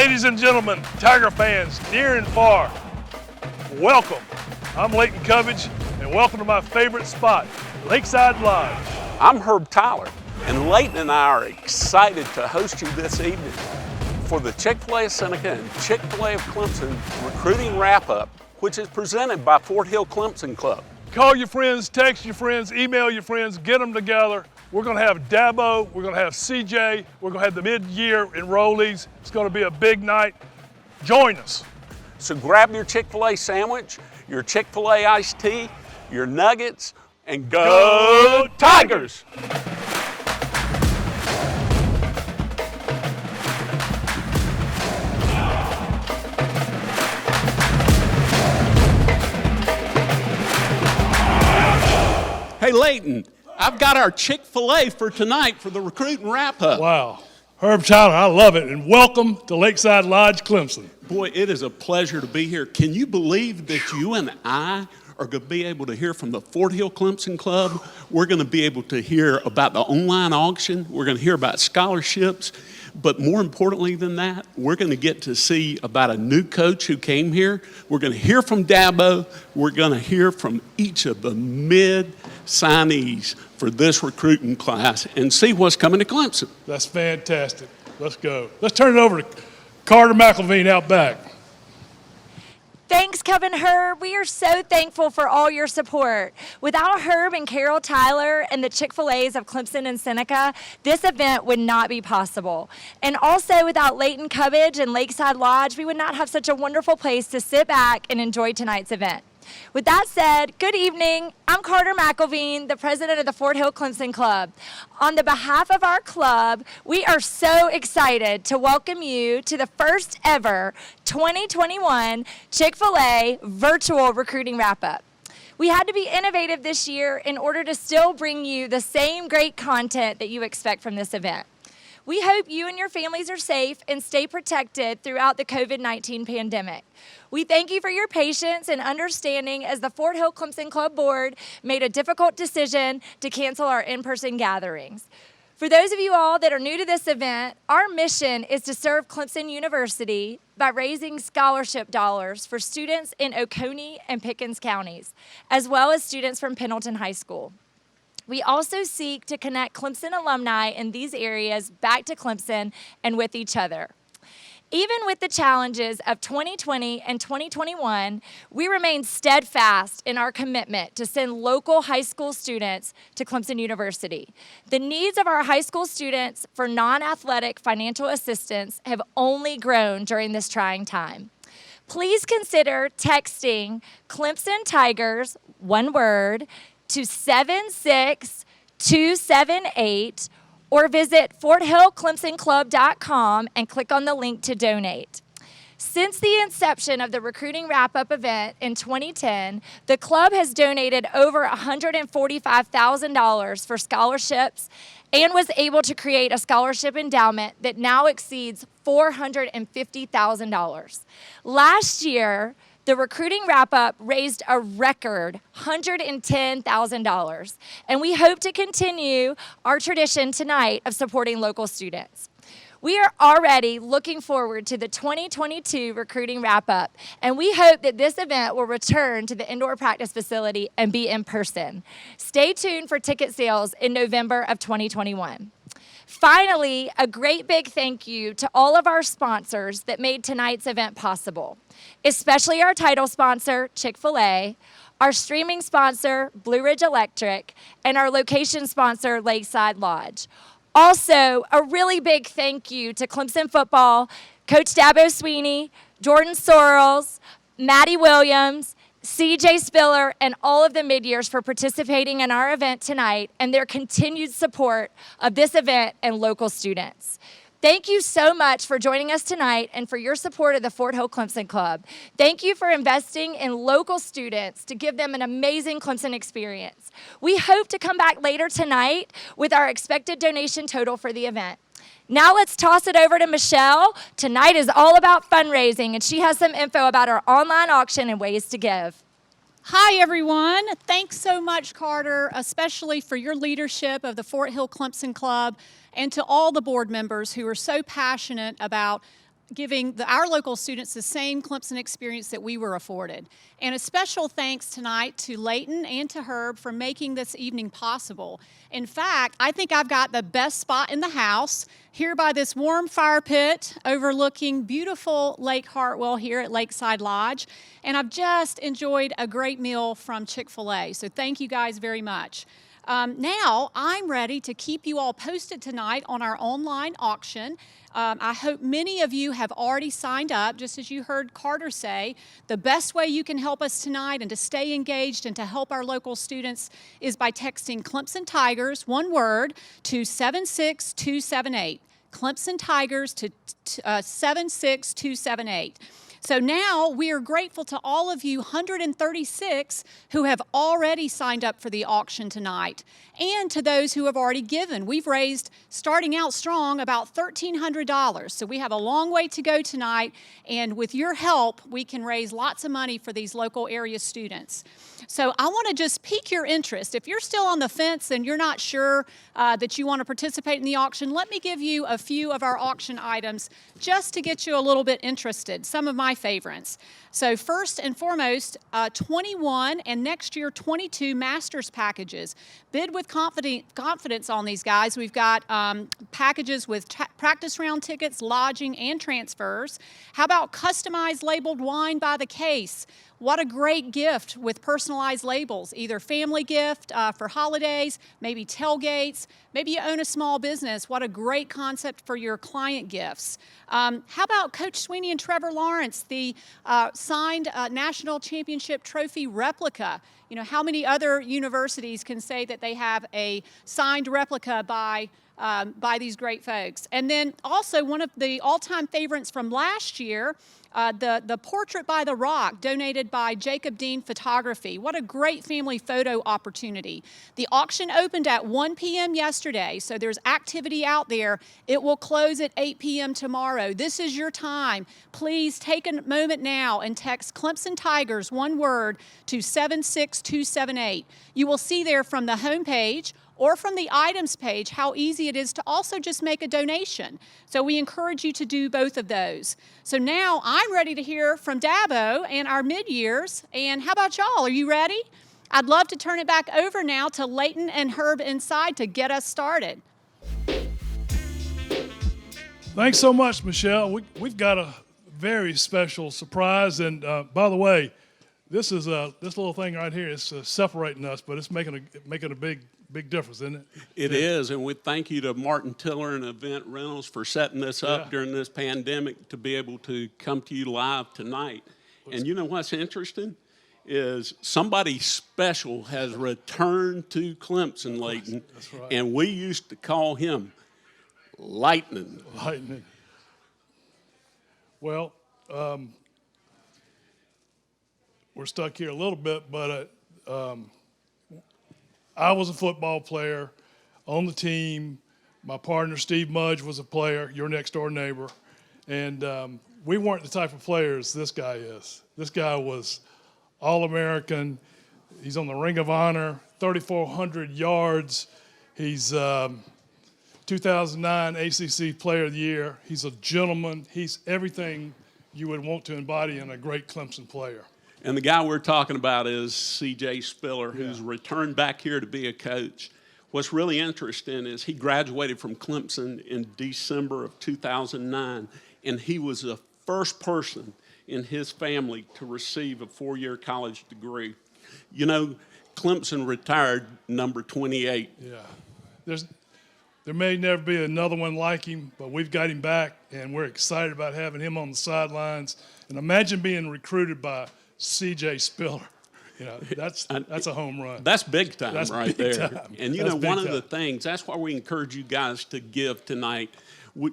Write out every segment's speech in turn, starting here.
Ladies and gentlemen, Tiger fans near and far, welcome. I'm Leighton Covage, and welcome to my favorite spot, Lakeside Lodge. I'm Herb Tyler, and Leighton and I are excited to host you this evening for the Chick-fil-A of Seneca and Chick-fil-A of Clemson recruiting wrap-up, which is presented by Fort Hill Clemson Club. Call your friends, text your friends, email your friends, get them together. We're going to have Dabo, we're going to have CJ, we're going to have the mid-year enrollees. It's going to be a big night. Join us. So grab your Chick-fil-A sandwich, your Chick-fil-A iced tea, your nuggets, and go Tigers! Hey, Leighton, I've got our Chick-fil-A for tonight for the recruiting wrap-up. Wow. Herb Tyler, I love it, and welcome to Lakeside Lodge, Clemson. Boy, it is a pleasure to be here. Can you believe that you and I are going to be able to hear from the Fort Hill Clemson Club? We're going to be able to hear about the online auction. We're going to hear about scholarships. But more importantly than that, we're going to get to see about a new coach who came here. We're going to hear from Dabo. We're going to hear from each of the mid-signees for this recruiting class and see what's coming to Clemson. That's fantastic. Let's go. Let's turn it over to Carter McElveen out back. Thanks, Kevin Herb. We are so thankful for all your support. Without Herb and Carol Tyler and the Chick-fil-A's of Clemson and Seneca, this event would not be possible. And also without Leighton Covage and Lakeside Lodge, we would not have such a wonderful place to sit back and enjoy tonight's event. With that said, good evening. I'm Carter McElveen, the president of the Fort Hill Clemson Club. On the behalf of our club, we are so excited to welcome you to the first ever 2021 Chick-fil-A virtual recruiting wrap-up. We had to be innovative this year in order to still bring you the same great content that you expect from this event. We hope you and your families are safe and stay protected throughout the COVID-19 pandemic. We thank you for your patience and understanding as the Fort Hill Clemson Club Board made a difficult decision to cancel our in-person gatherings. For those of you all that are new to this event, our mission is to serve Clemson University by raising scholarship dollars for students in Oconee and Pickens counties, as well as students from Pendleton High School. We also seek to connect Clemson alumni in these areas back to Clemson and with each other. Even with the challenges of 2020 and 2021, we remain steadfast in our commitment to send local high school students to Clemson University. The needs of our high school students for non-athletic financial assistance have only grown during this trying time. Please consider texting Clemson Tigers, one word, to 76278 or visit forthillclemsonclub.com and click on the link to donate. Since the inception of the recruiting wrap-up event in 2010, the club has donated over $145,000 for scholarships and was able to create a scholarship endowment that now exceeds $450,000. Last year, the recruiting wrap-up raised a record $110,000, and we hope to continue our tradition tonight of supporting local students. We are already looking forward to the 2022 recruiting wrap-up, and we hope that this event will return to the indoor practice facility and be in person. Stay tuned for ticket sales in November of 2021. Finally, a great big thank you to all of our sponsors that made tonight's event possible, especially our title sponsor, Chick-fil-A, our streaming sponsor, Blue Ridge Electric, and our location sponsor, Lakeside Lodge. Also, a really big thank you to Clemson football, Coach Dabo Swinney, Jordan Sorrells, Maddie Williams, CJ Spiller, and all of the mid-years for participating in our event tonight and their continued support of this event and local students. Thank you so much for joining us tonight and for your support of the Fort Hill Clemson Club. Thank you for investing in local students to give them an amazing Clemson experience. We hope to come back later tonight with our expected donation total for the event. Now let's toss it over to Michelle. Tonight is all about fundraising, and she has some info about our online auction and ways to give. Hi, everyone. Thanks so much, Carter, especially for your leadership of the Fort Hill Clemson Club, and to all the board members who are so passionate about giving our local students the same Clemson experience that we were afforded. And a special thanks tonight to Leighton and to Herb for making this evening possible. In fact, I think I've got the best spot in the house here by this warm fire pit overlooking beautiful Lake Hartwell here at Lakeside Lodge. And I've just enjoyed a great meal from Chick-fil-A. So thank you guys very much. Now, I'm ready to keep you all posted tonight on our online auction. I hope many of you have already signed up. Just as you heard Carter say, the best way you can help us tonight and to stay engaged and to help our local students is by texting Clemson Tigers, one word, to 76278. Clemson Tigers to 76278. So now we are grateful to all of you 136 who have already signed up for the auction tonight, and to those who have already given. We've raised, starting out strong, about $1,300. So we have a long way to go tonight, and with your help, we can raise lots of money for these local area students. So I want to just pique your interest. If you're still on the fence and you're not sure that you want to participate in the auction, let me give you a few of our auction items just to get you a little bit interested, some of my favorites. So first and foremost, 21 and next year 22 master's packages. Bid with confidence on these guys. We've got packages with practice round tickets, lodging, and transfers. How about customized labeled wine by the case? What a great gift with personalized labels, either family gift for holidays, maybe tailgates, maybe you own a small business. What a great concept for your client gifts. How about Coach Swinney and Trevor Lawrence, the signed national championship trophy replica? You know, how many other universities can say that they have a signed replica by these great folks? And then also one of the all-time favorites from last year, the Portrait by the Rock, donated by Jacob Dean Photography. What a great family photo opportunity. The auction opened at 1 p.m. yesterday, so there's activity out there. It will close at 8 p.m. tomorrow. This is your time. Please take a moment now and text Clemson Tigers, one word, to 76278. You will see there from the homepage or from the items page how easy it is to also just make a donation. So we encourage you to do both of those. So now I'm ready to hear from Dabo and our mid-years. And how about y'all? Are you ready? I'd love to turn it back over now to Leighton and Herb inside to get us started. Thanks so much, Michelle. We've got a very special surprise. And by the way, this little thing right here is separating us, but it's making a big difference, isn't it? It is, and we thank you to Martin Tiller and Event Rentals for setting this up during this pandemic to be able to come to you live tonight. And you know what's interesting is somebody special has returned to Clemson, Leighton. That's right. And we used to call him Lightning. Lightning. Well, we're stuck here a little bit, but I was a football player on the team. My partner, Steve Mudge, was a player, your next-door neighbor. And we weren't the type of players this guy is. This guy was All-American. He's on the Ring of Honor, 3,400 yards. He's 2009 ACC Player of the Year. He's a gentleman. He's everything you would want to embody in a great Clemson player. And the guy we're talking about is C.J. Spiller, who's returned back here to be a coach. What's really interesting is he graduated from Clemson in December of 2009, and he was the first person in his family to receive a 4-year college degree. You know, Clemson retired number 28. Yeah. There may never be another one like him, but we've got him back, and we're excited about having him on the sidelines. And imagine being recruited by C.J. Spiller. You know, that's a home run. That's big time right big there. Time. And you know, one of the things, that's why we encourage you guys to give tonight.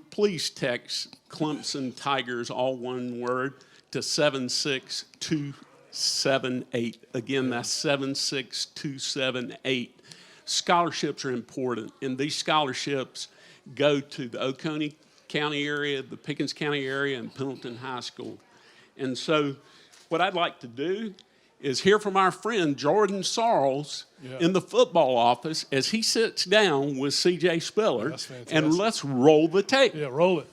Please text Clemson Tigers, all one word, to 76278. Again, that's 76278. Scholarships are important, and these scholarships go to the Oconee County area, the Pickens County area, and Pendleton High School. And so what I'd like to do is hear from our friend Jordan Sorrells in the football office as he sits down with C.J. Spiller. That's fantastic. And let's roll the tape. Yeah, roll it.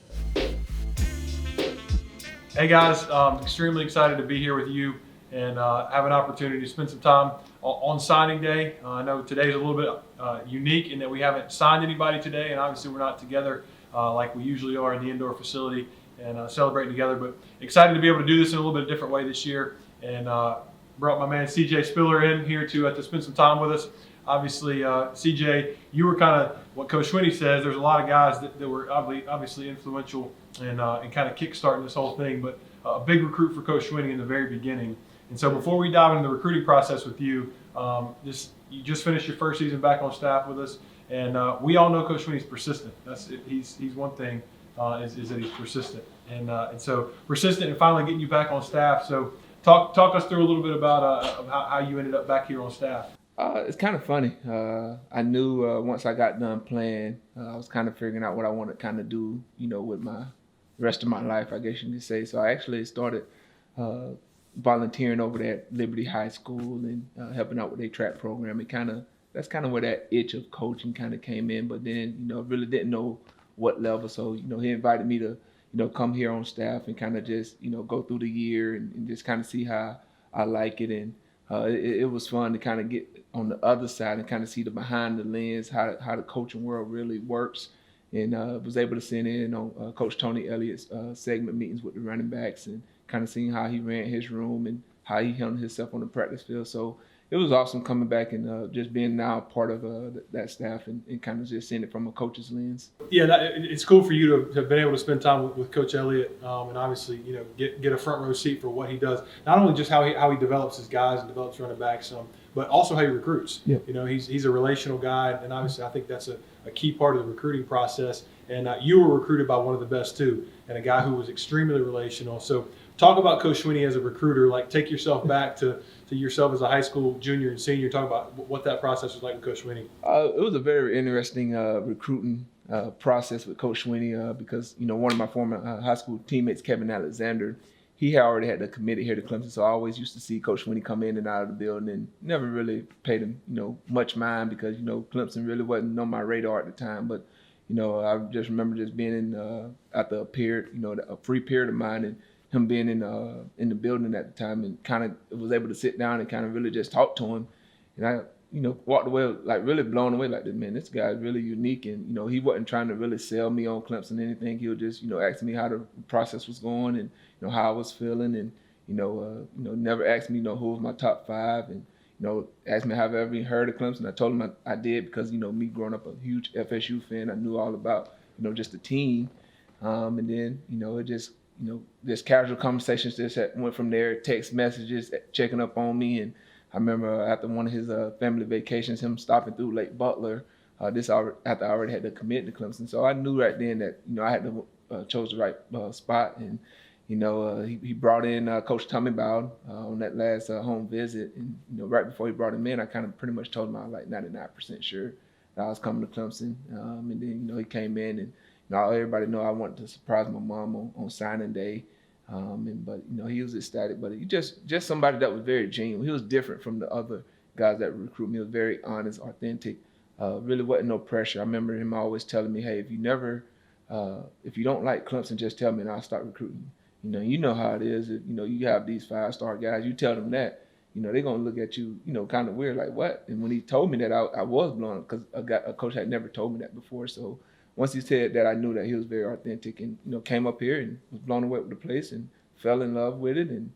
Hey guys, extremely excited to be here with you and have an opportunity to spend some time on signing day. I know today's a little bit unique in that we haven't signed anybody today, and obviously we're not together like we usually are in the indoor facility and celebrating together, but excited to be able to do this in a little bit different way this year, and brought my man CJ Spiller in here to spend some time with us. Obviously, CJ, you were kind of what Coach Swinney says. There's a lot of guys that were obviously influential and kind of kickstarting this whole thing, but a big recruit for Coach Swinney in the very beginning. And so before we dive into the recruiting process with you, you just finished your first season back on staff with us, and we all know Coach Swinney's persistent. He's one thing is that he's persistent, and so persistent and finally getting you back on staff. So talk us through a little bit about how you ended up back here on staff. It's kind of funny. I knew once I got done playing, I was kind of figuring out what I wanted to kind of do, with my rest of my life, I guess you could say. So I actually started volunteering over there at Liberty High School and helping out with their track program. And that's kind of where that itch of coaching kind of came in. But then, really didn't know what level. So, he invited me to, come here on staff and kind of just, go through the year and just kind of see how I like it. And it was fun to kind of get on the other side and kind of see the behind the lens, how the coaching world really works. And was able to sit in on Coach Tony Elliott's segment meetings with the running backs and kind of seeing how he ran his room and how he handled himself on the practice field. So it was awesome coming back and just being now part of that staff and kind of just seeing it from a coach's lens. Yeah, it's cool for you to have been able to spend time with Coach Elliott and obviously, get a front row seat for what he does. Not only just how he develops his guys and develops running backs, but also how he recruits. Yeah. He's a relational guy, and obviously I think that's a key part of the recruiting process. And you were recruited by one of the best too, and a guy who was extremely relational. So talk about Coach Swinney as a recruiter. Like, take yourself back to yourself as a high school junior and senior. Talk about what that process was like with Coach Swinney. It was a very interesting recruiting process with Coach Swinney because, one of my former high school teammates, Kevin Alexander, he already had committed here to Clemson. So I always used to see Coach Swinney come in and out of the building and never really paid him, much mind because, Clemson really wasn't on my radar at the time. But, I just remember just being in after a period, a free period of mine and him being in the building at the time and kind of was able to sit down and kind of really just talk to him. And I, walked away like really blown away like, man, this guy is really unique. And, he wasn't trying to really sell me on Clemson or anything. He was just, ask me how the process was going and, how I was feeling and, never asked me, who was my top five and, asked me have I ever heard of Clemson. I told him I did because, me growing up a huge FSU fan, I knew all about, just the team. And then, it just, just casual conversations just went from there, text messages, checking up on me. And I remember after one of his family vacations, him stopping through Lake Butler, after I already had to commit to Clemson. So I knew right then that, I had to chose the right spot. And, he brought in Coach Tommy Bowden on that last home visit. And, right before he brought him in, I kind of pretty much told him I was like 99% sure that I was coming to Clemson. And then, he came in and, everybody know I wanted to surprise my mom on signing day. But he was ecstatic. But he just somebody that was very genuine. He was different from the other guys that recruit me. He was very honest, authentic. Really wasn't no pressure. I remember him always telling me, hey, if you don't like Clemson, just tell me and I'll start recruiting. You know how it is. If, you have these 5-star guys, you tell them that, they're going to look at you, kind of weird, like what? And when he told me that, I was blown up because a coach had never told me that before. So once he said that, I knew that he was very authentic and, came up here and was blown away with the place and fell in love with it. And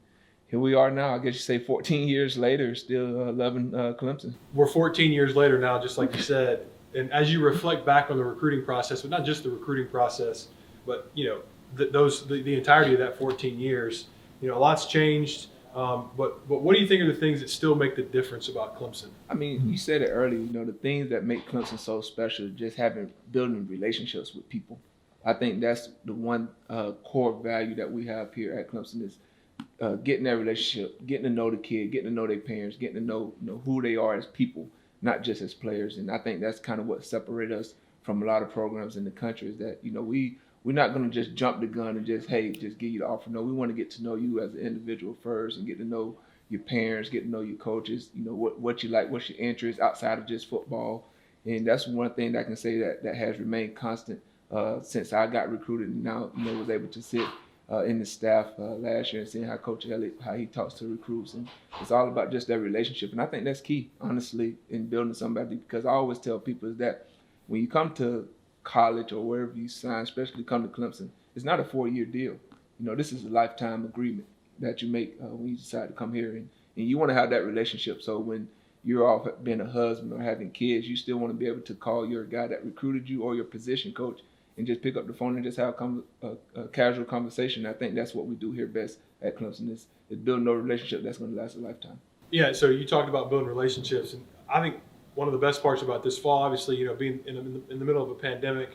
here we are now, I guess you say 14 years later, still loving Clemson. We're 14 years later now, just like you said. And as you reflect back on the recruiting process, but not just the recruiting process, but, the entirety of that 14 years, a lot's changed. But what do you think are the things that still make the difference about Clemson? I mean, you said it earlier, the things that make Clemson so special, just building relationships with people. I think that's the one core value that we have here at Clemson is getting that relationship, getting to know the kid, getting to know their parents, getting to know, who they are as people, not just as players. And I think that's kind of what separates us from a lot of programs in the country is that, we're not going to just jump the gun and just give you the offer. No, we want to get to know you as an individual first and get to know your parents, get to know your coaches, what you like, what's your interests outside of just football. And that's one thing that I can say that has remained constant since I got recruited and now, was able to sit in the staff last year and seeing how Coach Elliott, how he talks to recruits. And it's all about just that relationship. And I think that's key, honestly, in building somebody, because I always tell people is that when you come to college or wherever you sign, especially come to Clemson, it's not a 4-year deal. This is a lifetime agreement that you make when you decide to come here. And you want to have that relationship. So when you're off being a husband or having kids, you still want to be able to call your guy that recruited you or your position coach and just pick up the phone and just have a casual conversation. I think that's what we do here best at Clemson is building a relationship that's going to last a lifetime. Yeah, so you talked about building relationships, and I think one of the best parts about this fall, obviously, being in the middle of a pandemic,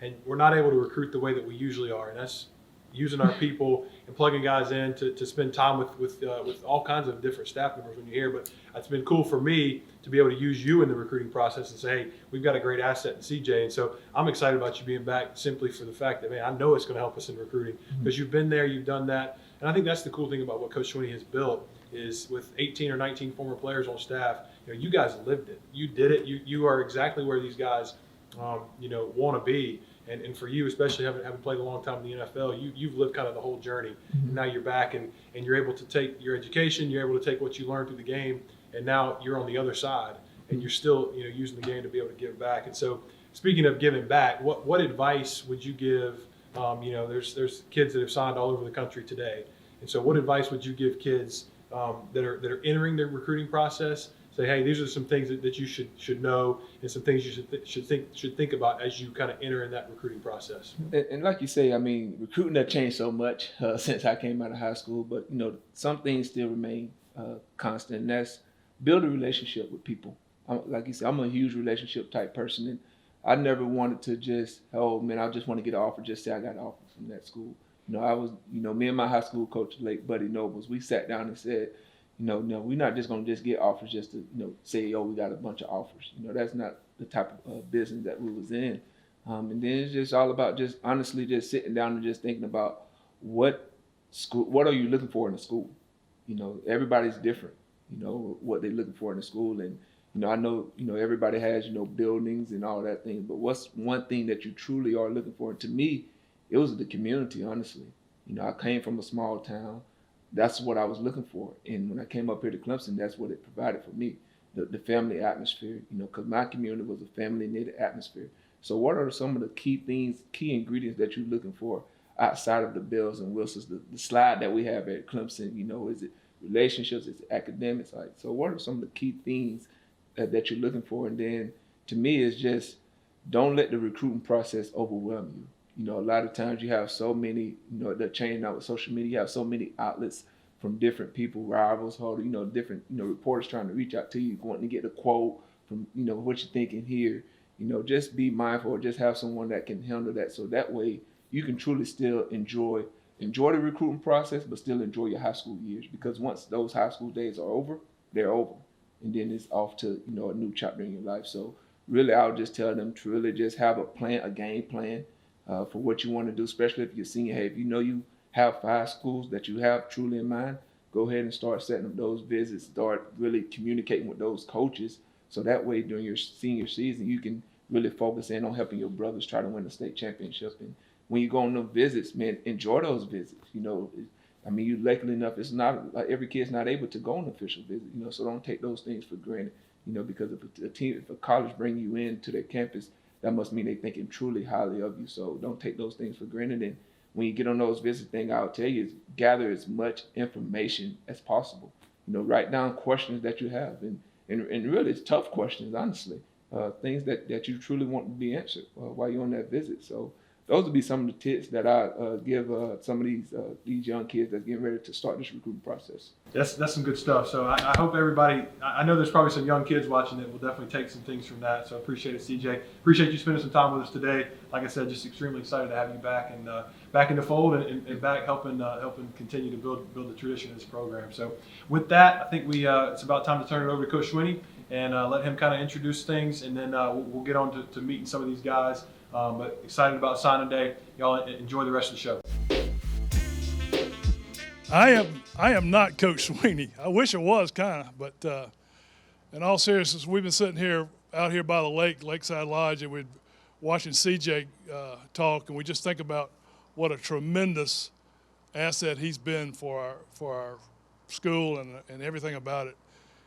and we're not able to recruit the way that we usually are, and that's using our people and plugging guys in to spend time with all kinds of different staff members when you're here. But it's been cool for me to be able to use you in the recruiting process and say, hey, we've got a great asset in CJ. And so I'm excited about you being back simply for the fact that, man, I know it's going to help us in recruiting because you've been there, you've done that. And I think that's the cool thing about what Coach Swinney has built is with 18 or 19 former players on staff, you guys lived it. You did it. You are exactly where these guys, want to be. And for you, especially having played a long time in the NFL, you've lived kind of the whole journey. And now you're back and you're able to take your education, you're able to take what you learned through the game, and now you're on the other side and you're still using the game to be able to give back. And so speaking of giving back, what advice would you give? There's kids that have signed all over the country today. And so what advice would you give kids that are entering their recruiting process? Say, hey, these are some things that you should know and some things you should think about as you kind of enter in that recruiting process. And like you say, I mean, recruiting has changed so much since I came out of high school, but some things still remain constant, and that's build a relationship with people. Like you said, I'm a huge relationship type person, and I never wanted to just, I just want to get an offer, just say I got an offer from that school. I was, me and my high school coach, late Buddy Nobles, we sat down and said, no, we're not just going to just get offers just to, say, we got a bunch of offers. That's not the type of business that we was in. And then it's just all about just honestly just sitting down and just thinking about what are you looking for in a school? Everybody's different, what they're looking for in a school. And, I know, everybody has, buildings and all that thing, but what's one thing that you truly are looking for? And to me, it was the community, honestly. I came from a small town. That's what I was looking for. And when I came up here to Clemson, that's what it provided for me, the family atmosphere, because my community was a family-knit atmosphere. So what are some of the key ingredients that you're looking for outside of the bells and whistles, the slide that we have at Clemson? Is it relationships, is it academics? So what are some of the key things that you're looking for? And then to me, it's just don't let the recruiting process overwhelm you. A lot of times you have so many, they're changing out with social media. You have so many outlets from different people, rivals, different, reporters trying to reach out to you, wanting to get a quote from, what you're thinking here. Just be mindful, or just have someone that can handle that. So that way you can truly still enjoy the recruiting process, but still enjoy your high school years. Because once those high school days are over, they're over. And then it's off to, a new chapter in your life. So really, I would just tell them to really just have a game plan. For what you want to do, especially if you're senior. Hey, if you have 5 schools that you have truly in mind, go ahead and start setting up those visits, start really communicating with those coaches. So that way during your senior season, you can really focus in on helping your brothers try to win the state championship. And when you go on those visits, man, enjoy those visits. You're lucky enough, it's not like every kid's not able to go on an official visit, so don't take those things for granted, because if a college bring you into their campus, that must mean they're thinking truly highly of you. So don't take those things for granted. And when you get on those visits, thing I'll tell you is gather as much information as possible. Write down questions that you have. And really, it's tough questions, honestly. Things that you truly want to be answered while you're on that visit. So those would be some of the tips that I give some of these young kids that's getting ready to start this recruiting process. That's some good stuff. So I hope everybody, I know there's probably some young kids watching that will definitely take some things from that. So I appreciate it, CJ. Appreciate you spending some time with us today. Like I said, just extremely excited to have you back and back in the fold and back helping continue to build the tradition of this program. So with that, I think it's about time to turn it over to Coach Swinney and let him kind of introduce things, and then we'll get on to meeting some of these guys. But excited about signing day. Y'all enjoy the rest of the show. I am not Coach Swinney. I wish I was, kind of, but in all seriousness, we've been sitting out here by the Lakeside Lodge, and we're watching CJ talk, and we just think about what a tremendous asset he's been for our school and everything about it.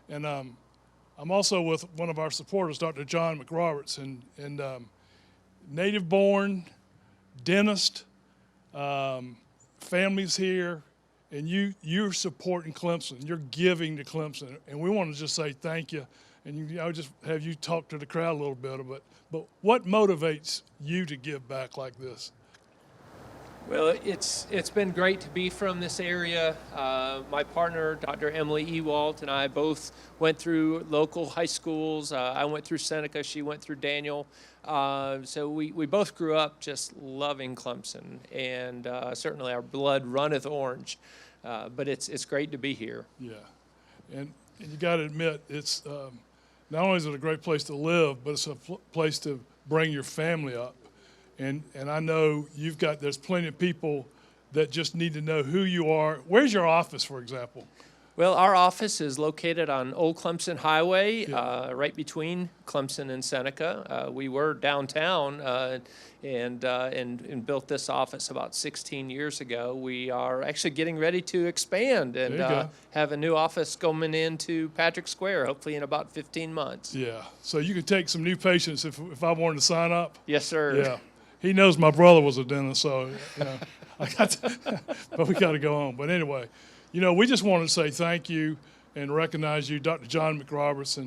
And I'm also with one of our supporters, Dr. John McRoberts, and native born, dentist, families here, and you're supporting Clemson. You're giving to Clemson, and we want to just say thank you. And I would just have you talk to the crowd a little bit, but what motivates you to give back like this? Well, it's been great to be from this area. My partner, Dr. Emily Ewalt, and I both went through local high schools. I went through Seneca, she went through Daniel. So we both grew up just loving Clemson, and certainly our blood runneth orange. But it's great to be here. Yeah, and you got to admit, it's not only is it a great place to live, but it's a place to bring your family up. And I know there's plenty of people that just need to know who you are. Where's your office, for example? Well, our office is located on Old Clemson Highway, right between Clemson and Seneca. We were downtown and built this office about 16 years ago. We are actually getting ready to expand and have a new office coming into Patrick Square, hopefully in about 15 months. Yeah, so you can take some new patients if I wanted to sign up? Yes, sir. Yeah. He knows my brother was a dentist, so but we got to go on. But anyway, we just wanted to say thank you and recognize you, Dr. John McRoberts,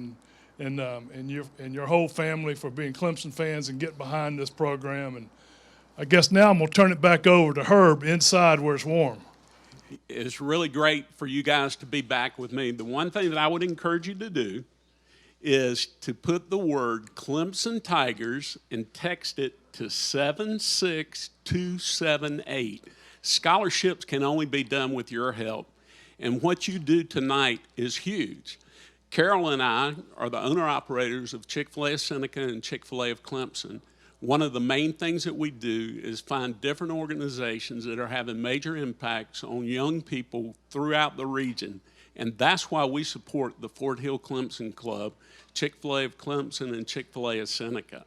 and your whole family for being Clemson fans and getting behind this program. And I guess now I'm gonna turn it back over to Herb inside where it's warm. It's really great for you guys to be back with me. The one thing that I would encourage you to do is to put the word Clemson Tigers and text it to 76278. Scholarships can only be done with your help, and what you do tonight is huge. Carol and I are the owner-operators of Chick-fil-A of Seneca and Chick-fil-A of Clemson. One of the main things that we do is find different organizations that are having major impacts on young people throughout the region. And that's why we support the Fort Hill Clemson Club, Chick-fil-A of Clemson, and Chick-fil-A of Seneca.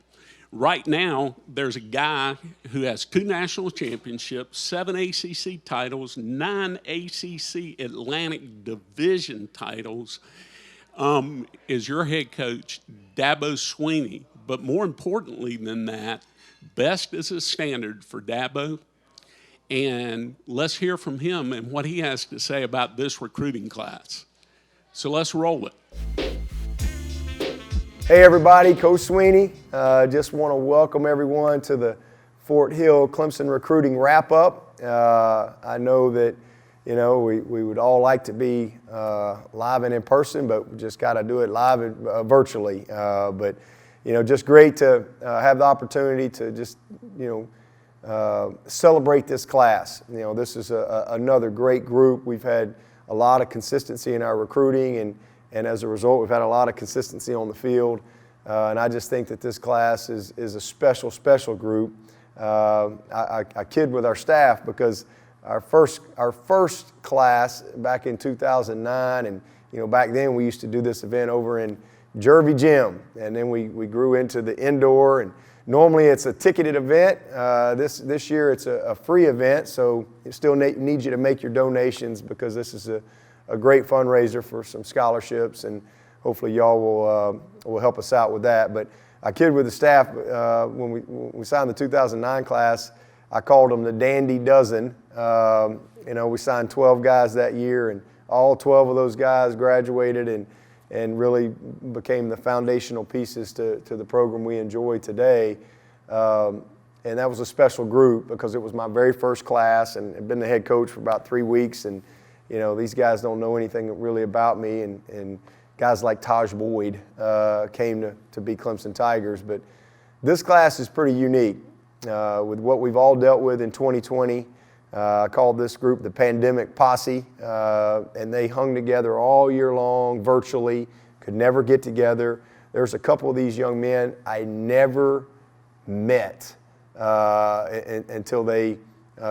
Right now, there's a guy who has 2 national championships, 7 ACC titles, 9 ACC Atlantic Division titles, is your head coach, Dabo Swinney. But more importantly than that, best is a standard for Dabo. And let's hear from him and what he has to say about this recruiting class. So let's roll it. Hey everybody, Coach Swinney. Just want to welcome everyone to the Fort Hill Clemson recruiting wrap-up. I know that, we would all like to be live and in person, but we just got to do it live and virtually. But just great to have the opportunity to just, celebrate this class. This is another great group. We've had a lot of consistency in our recruiting, and as a result, we've had a lot of consistency on the field. And I just think that this class is a special, special group. I kid with our staff because our first class back in 2009, and back then we used to do this event over in Jervy Gym, and then we grew into the indoor, and normally it's a ticketed event. This year it's a free event, so it still need you to make your donations because this is a great fundraiser for some scholarships, and hopefully y'all will help us out with that. But I kid with the staff when we signed the 2009 class. I called them the Dandy Dozen. We signed 12 guys that year, and all 12 of those guys graduated and really became the foundational pieces to the program we enjoy today. And that was a special group because it was my very first class, and I've been the head coach for about 3 weeks. And these guys don't know anything really about me, and guys like Taj Boyd came to be Clemson Tigers. But this class is pretty unique with what we've all dealt with in 2020. I called this group the Pandemic Posse, and they hung together all year long virtually, could never get together. There's a couple of these young men I never met until they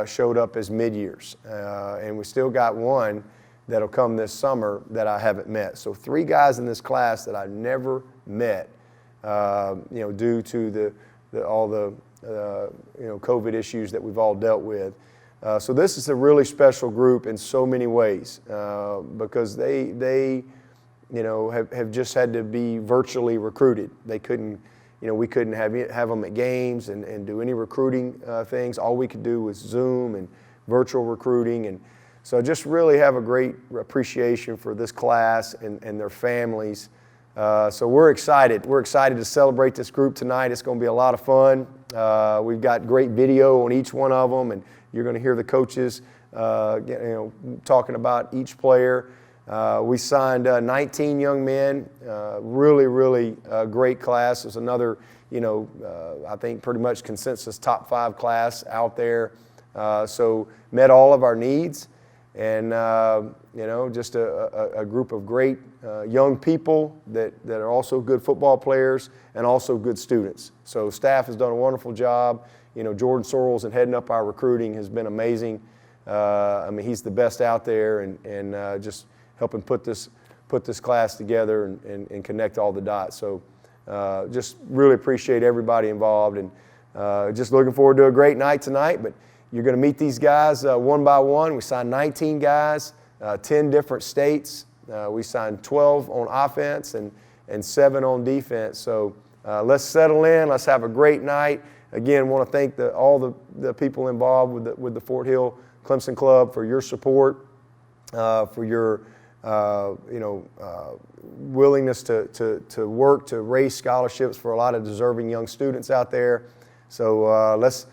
showed up as mid-years. And we still got one that'll come this summer that I haven't met. So 3 guys in this class that I never met, due to all the COVID issues that we've all dealt with. So this is a really special group in so many ways because they have just had to be virtually recruited. They couldn't, we couldn't have them at games and do any recruiting things. All we could do was Zoom and virtual recruiting. And so I just really have a great appreciation for this class and their families. So we're excited. We're excited to celebrate this group tonight. It's going to be a lot of fun. We've got great video on each one of them, and you're going to hear the coaches talking about each player. We signed 19 young men, really great class. There's another, I think pretty much consensus top 5 class out there. So met all of our needs, and just a group of great young people that are also good football players and also good students. So staff has done a wonderful job. Jordan Sorrells and heading up our recruiting has been amazing. He's the best out there, and just helping put this class together and connect all the dots. So just really appreciate everybody involved, and just looking forward to a great night tonight. But you're going to meet these guys one by one. We signed 19 guys, 10 different states. We signed 12 on offense and 7 on defense. So let's settle in. Let's have a great night. Again, want to thank all the people involved with the Fort Hill Clemson Club for your support, for your willingness to work to raise scholarships for a lot of deserving young students out there. So let's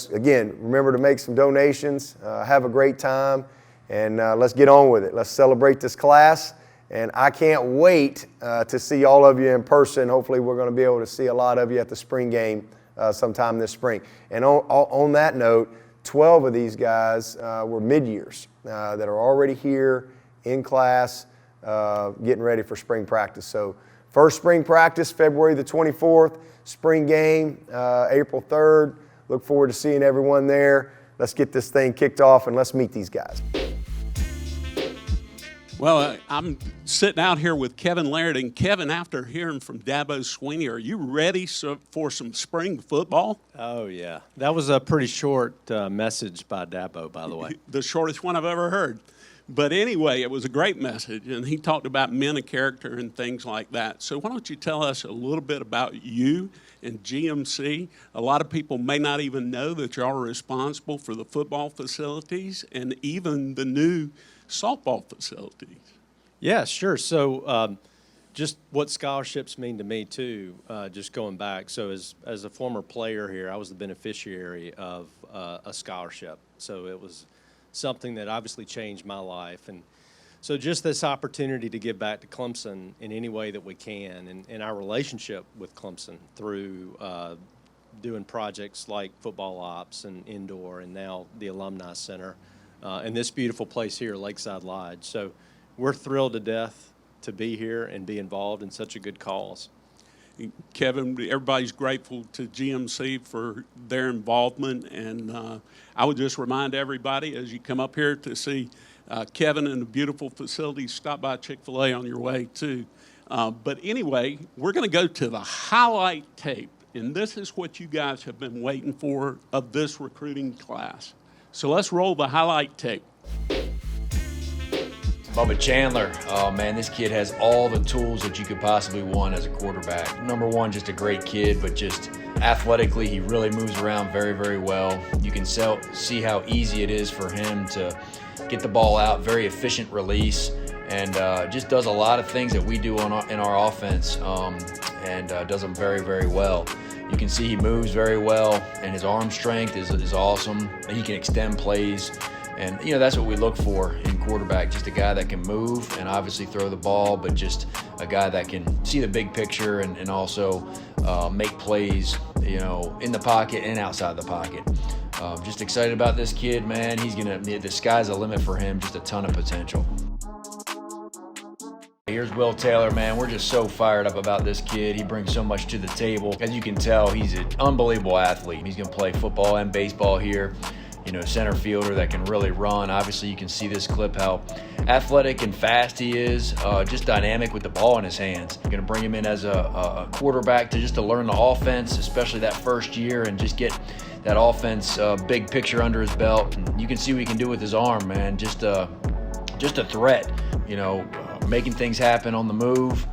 again remember to make some donations, have a great time, and let's get on with it. Let's celebrate this class, and I can't wait to see all of you in person. Hopefully we're going to be able to see a lot of you at the spring game sometime this spring. And on that note, 12 of these guys were mid-years that are already here in class getting ready for spring practice. So first spring practice, February the 24th, spring game, April 3rd. Look forward to seeing everyone there. Let's get this thing kicked off and let's meet these guys. Well, I'm sitting out here with Kevin Laird. And Kevin, after hearing from Dabo Swinney, are you ready for some spring football? Oh, yeah. That was a pretty short message by Dabo, by the way. The shortest one I've ever heard. But anyway, it was a great message, and he talked about men of character and things like that. So why don't you tell us a little bit about you and GMC? A lot of people may not even know that y'all are responsible for the football facilities and even the new softball facilities. Yeah, sure. So just what scholarships mean to me, too, just going back. So as a former player here, I was the beneficiary of a scholarship. So it was something that obviously changed my life. And so just this opportunity to give back to Clemson in any way that we can, and our relationship with Clemson through doing projects like football ops and indoor, and now the Alumni Center, and this beautiful place here, Lakeside Lodge. So we're thrilled to death to be here and be involved in such a good cause. Kevin, everybody's grateful to GMC for their involvement, and I would just remind everybody as you come up here to see Kevin in the beautiful facilities, stop by Chick-fil-A on your way too. But anyway, we're going to go to the highlight tape, and this is what you guys have been waiting for of this recruiting class. So let's roll the highlight tape. Bubba Chandler, oh man, this kid has all the tools that you could possibly want as a quarterback. Number one, just a great kid, but just athletically, he really moves around very, very well. You can see how easy it is for him to get the ball out, very efficient release, and just does a lot of things that we do in our offense, and does them very, very well. You can see he moves very well, and his arm strength is awesome. He can extend plays. And, that's what we look for in quarterback, just a guy that can move and obviously throw the ball, but just a guy that can see the big picture and also make plays, in the pocket and outside the pocket. Just excited about this kid, man. The sky's the limit for him, just a ton of potential. Here's Will Taylor, man. We're just so fired up about this kid. He brings so much to the table. As you can tell, he's an unbelievable athlete. He's going to play football and baseball here. center fielder that can really run. Obviously, you can see this clip how athletic and fast he is, just dynamic with the ball in his hands. You're going to bring him in as a quarterback to learn the offense, especially that first year, and just get that offense big picture under his belt. And you can see what he can do with his arm, man. Just a threat, making things happen on the move.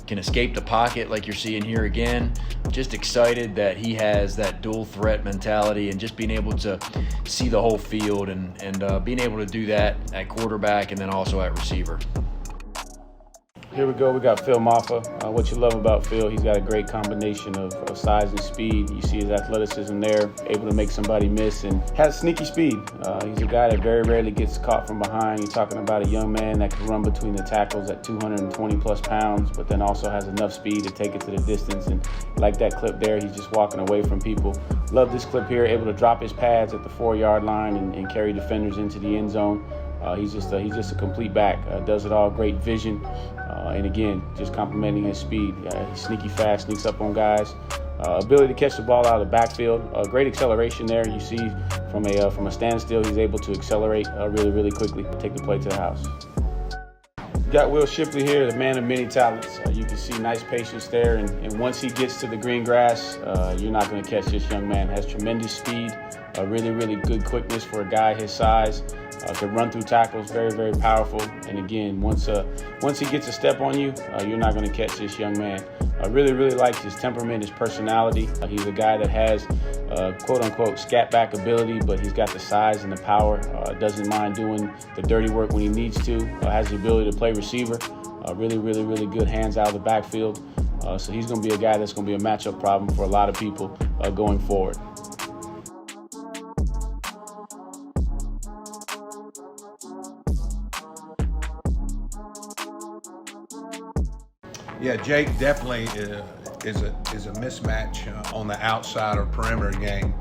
Can escape the pocket like you're seeing here again. Just excited that he has that dual threat mentality and just being able to see the whole field and being able to do that at quarterback and then also at receiver. Here we go, we got Phil Moffa. What you love about Phil, he's got a great combination of size and speed. You see his athleticism there, able to make somebody miss and has sneaky speed. He's a guy that very rarely gets caught from behind. You're talking about a young man that can run between the tackles at 220 plus pounds, but then also has enough speed to take it to the distance. And like that clip there, he's just walking away from people. Love this clip here, able to drop his pads at the 4-yard line and carry defenders into the end zone. He's just a complete back. Does it all, great vision. And again, just complimenting his speed. He's sneaky fast, sneaks up on guys. Ability to catch the ball out of the backfield. Great acceleration there. You see from a standstill, he's able to accelerate really, really quickly, take the play to the house. You got Will Shipley here, the man of many talents. You can see nice patience there. And once he gets to the green grass, you're not going to catch this young man. Has tremendous speed, really, really good quickness for a guy his size. Can run through tackles, very, very powerful. And again, once he gets a step on you, you're not going to catch this young man. I really, really like his temperament, his personality. He's a guy that has quote-unquote scat back ability, but he's got the size and the power. Doesn't mind doing the dirty work when he needs to. Has the ability to play receiver. Really, really, really good hands out of the backfield. So he's going to be a guy that's going to be a matchup problem for a lot of people going forward. Yeah, Jake definitely is a mismatch on the outside or perimeter game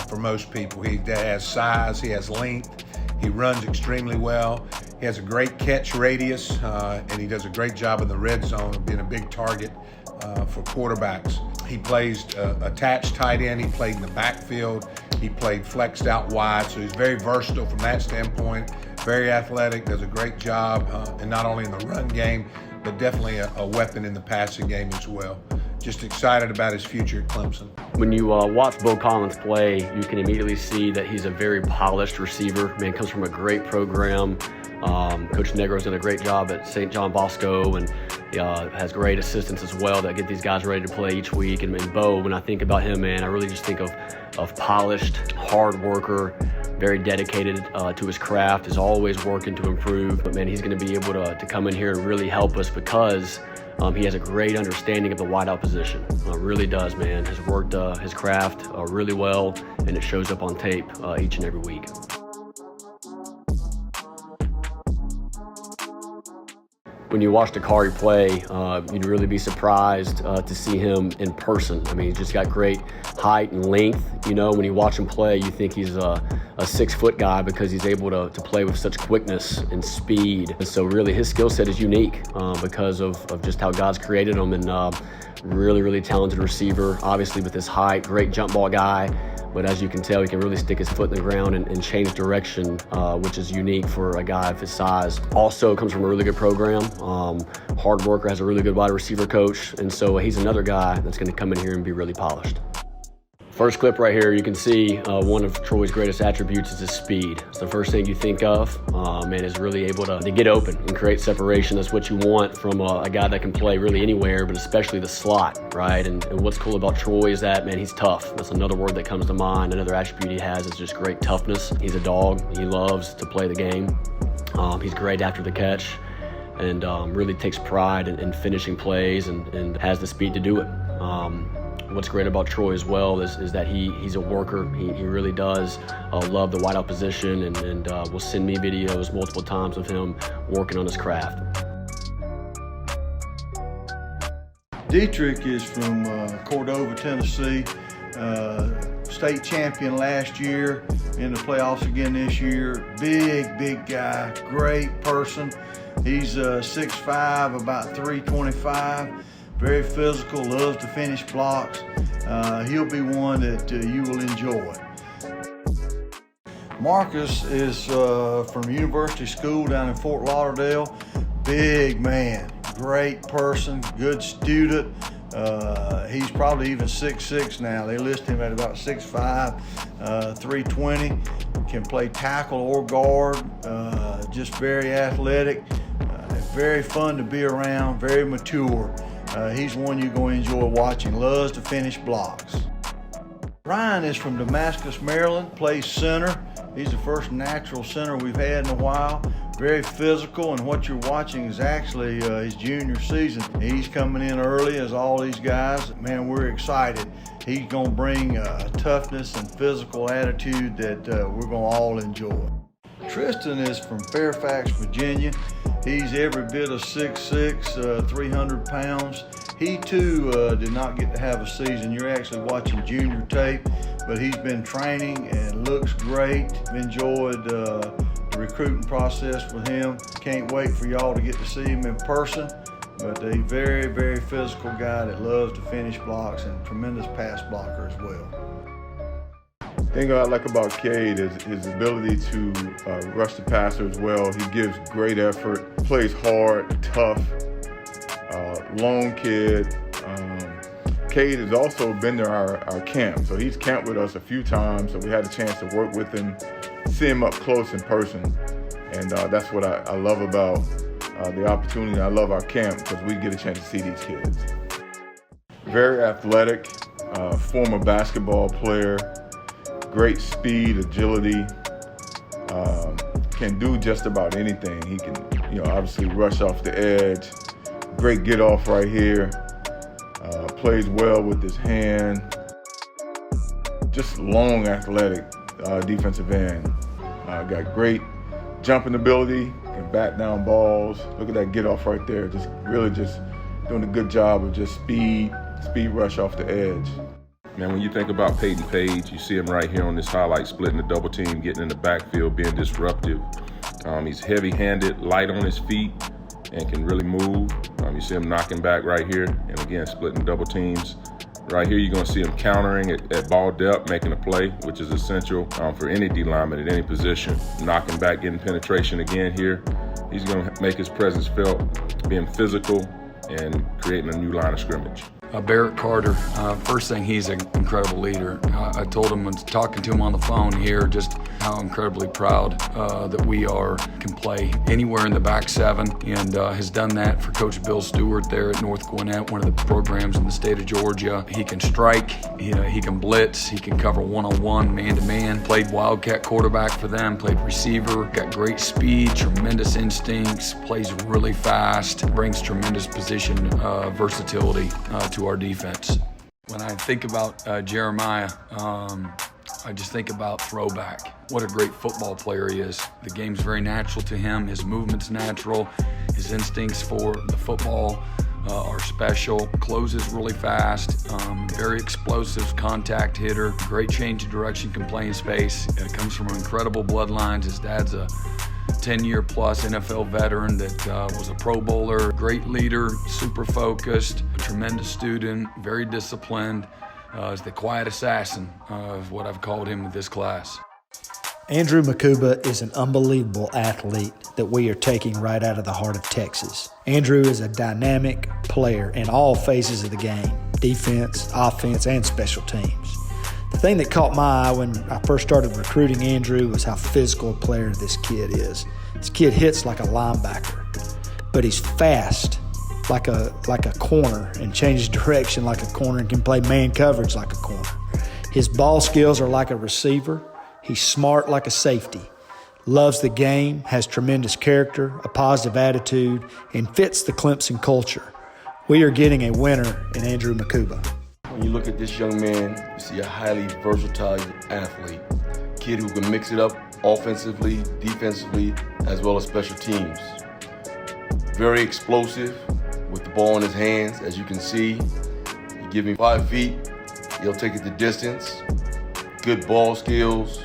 for most people. He has size, he has length, he runs extremely well. He has a great catch radius, and he does a great job in the red zone of being a big target for quarterbacks. He plays attached tight end. He played in the backfield. He played flexed out wide, so he's very versatile from that standpoint. Very athletic, does a great job, and not only in the run game, but definitely a weapon in the passing game as well. Just excited about his future at Clemson. When you watch Bo Collins play, you can immediately see that he's a very polished receiver. Man, comes from a great program. Coach Negro's done a great job at St. John Bosco and has great assistants as well that get these guys ready to play each week. And Bo, when I think about him, man, I really just think of polished, hard worker, very dedicated to his craft, is always working to improve. But man, he's going to be able to come in here and really help us because he has a great understanding of the wideout position. Really does, man. Has worked his craft really well, and it shows up on tape each and every week. When you watch Dakari play, you'd really be surprised to see him in person. I mean, he's just got great height and length. You know, when you watch him play, you think he's a 6-foot guy because he's able to play with such quickness and speed. And so really his skill set is unique because of just how God's created him, and really, really talented receiver. Obviously with his height, great jump ball guy. But as you can tell, he can really stick his foot in the ground and change direction, which is unique for a guy of his size. Also comes from a really good program. Hard worker, has a really good wide receiver coach. And so he's another guy that's going to come in here and be really polished. First clip right here, you can see one of Troy's greatest attributes is his speed. It's the first thing you think of, and is really able to get open and create separation. That's what you want from a guy that can play really anywhere, but especially the slot, right? And what's cool about Troy is that, man, he's tough. That's another word that comes to mind. Another attribute he has is just great toughness. He's a dog. He loves to play the game. He's great after the catch, and really takes pride in finishing plays and has the speed to do it. What's great about Troy as well is that he's a worker. He really does love the wideout position, and will send me videos multiple times of him working on his craft. Dietrich is from Cordova, Tennessee. State champion last year, in the playoffs again this year. Big guy, great person. He's 6'5", about 325. Very physical, loves to finish blocks. He'll be one that you will enjoy. Marcus is from University School down in Fort Lauderdale. Big man, great person, good student. He's probably even 6'6" now. They list him at about 6'5", 320. Can play tackle or guard. Just very athletic. Very fun to be around. Very mature. He's one you're going to enjoy watching. Loves to finish blocks. Ryan is from Damascus, Maryland. Plays center. He's the first natural center we've had in a while. Very physical, and what you're watching is actually his junior season. He's coming in early as all these guys. Man, we're excited. He's going to bring toughness and physical attitude that we're going to all enjoy. Tristan is from Fairfax, Virginia. He's every bit of 6'6", 300 pounds. He too did not get to have a season. You're actually watching junior tape, but he's been training and looks great. Enjoyed the recruiting process with him. Can't wait for y'all to get to see him in person, but a very, very physical guy that loves to finish blocks and tremendous pass blocker as well. The thing I like about Cade is his ability to rush the passer as well. He gives great effort, plays hard, tough, long kid. Cade has also been to our camp, so he's camped with us a few times, so we had a chance to work with him, see him up close in person, and that's what I love about the opportunity. I love our camp because we get a chance to see these kids. Very athletic, former basketball player, great speed, agility, can do just about anything. He can, obviously rush off the edge, great get off right here, plays well with his hand, just long, athletic defensive end. Got great jumping ability, can bat down balls. Look at that get off right there. Just really just doing a good job of just speed rush off the edge. Man, when you think about Peyton Page, you see him right here on this highlight, splitting the double team, getting in the backfield, being disruptive. He's heavy-handed, light on his feet, and can really move. You see him knocking back right here, and again, splitting double teams. Right here, you're going to see him countering at ball depth, making a play, which is essential for any D lineman at any position. Knocking back, getting penetration again here. He's going to make his presence felt, being physical, and creating a new line of scrimmage. Barrett Carter, first thing, he's an incredible leader. I told him when talking to him on the phone here just how incredibly proud that we can play anywhere in the back seven, and has done that for Coach Bill Stewart there at North Gwinnett, one of the programs in the state of Georgia. He can strike, he can blitz, he can cover one-on-one, man-to-man, played Wildcat quarterback for them, played receiver, got great speed, tremendous instincts, plays really fast, brings tremendous position versatility to our defense. When I think about Jeremiah, I just think about throwback. What a great football player he is. The game's very natural to him. His movement's natural. His instincts for the football are special. Closes really fast. Very explosive contact hitter. Great change of direction, can play in space. Comes from incredible bloodlines. His dad's a 10-year plus NFL veteran that was a Pro Bowler, great leader, super focused, a tremendous student, very disciplined, is the quiet assassin of what I've called him with this class. Andrew Makuba is an unbelievable athlete that we are taking right out of the heart of Texas. Andrew is a dynamic player in all phases of the game, defense, offense, and special teams. The thing that caught my eye when I first started recruiting Andrew was how physical a player this kid is. This kid hits like a linebacker, but he's fast like a corner and changes direction like a corner and can play man coverage like a corner. His ball skills are like a receiver. He's smart like a safety, loves the game, has tremendous character, a positive attitude, and fits the Clemson culture. We are getting a winner in Andrew Makuba. When you look at this young man, you see a highly versatile athlete, kid who can mix it up offensively, defensively, as well as special teams. Very explosive with the ball in his hands, as you can see. You give him 5 feet, he'll take it the distance. Good ball skills,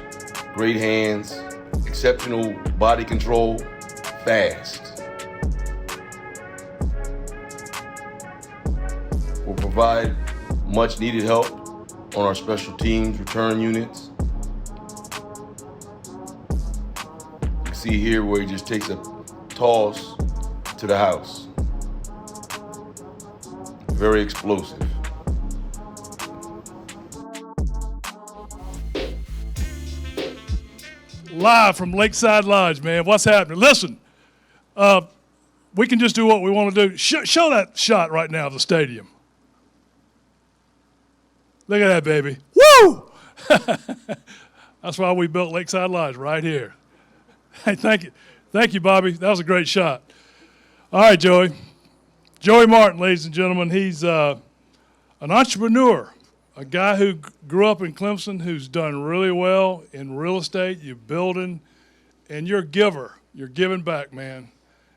great hands, exceptional body control, fast. Will provide much needed help on our special teams, return units. see here where he just takes a toss to the house. Very explosive. Live from Lakeside Lodge, man. What's happening? Listen, we can just do what we want to do. Show that shot right now of the stadium. Look at that, baby. Woo! That's why we built Lakeside Lodge right here. Hey, thank you. Thank you, Bobby. That was a great shot. All right, Joey. Joey Martin, ladies and gentlemen. He's an entrepreneur, a guy who grew up in Clemson, who's done really well in real estate. You're building, and you're a giver. You're giving back, man.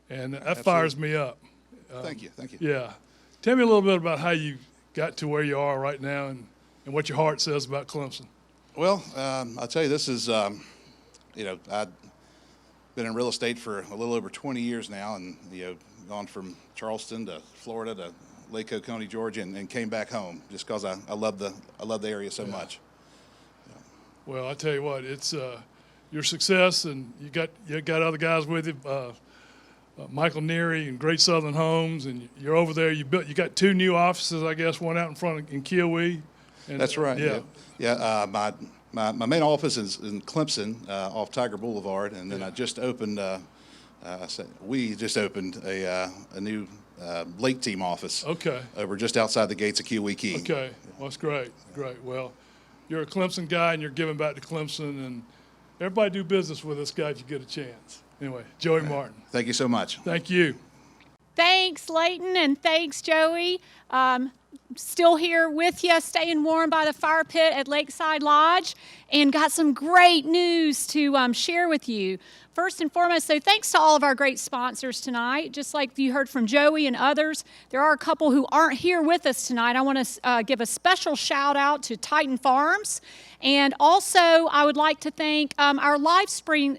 And that fires me up. Thank you. Thank you. Yeah. Tell me a little bit about how you got to where you are right now and what your heart says about Clemson. Well, I'll tell you, this is, I've been in real estate for a little over 20 years now, and, gone from Charleston to Florida to Lake Oconee, Georgia, and came back home just because I love the area so much. Yeah. Well, I tell you what, it's your success, and you got other guys with you, Michael Neary and Great Southern Homes, and you're over there. You got 2 new offices, I guess, one out in front in Kiowee. That's right. Yeah. My main office is in Clemson, off Tiger Boulevard, and then I just opened. We just opened a new Lake team office. Okay. Over just outside the gates of Kiowee Key. Okay. Well, that's great. Great. Well, you're a Clemson guy, and you're giving back to Clemson, and everybody do business with this guy if you get a chance. Anyway, Joey Martin. Thank you so much. Thank you. Thanks, Leighton, and thanks, Joey. Still here with you, staying warm by the fire pit at Lakeside Lodge, and got some great news to share with you. First and foremost, so thanks to all of our great sponsors tonight. Just like you heard from Joey and others, there are a couple who aren't here with us tonight. I want to give a special shout out to Titan Farms. And also, I would like to thank our live stream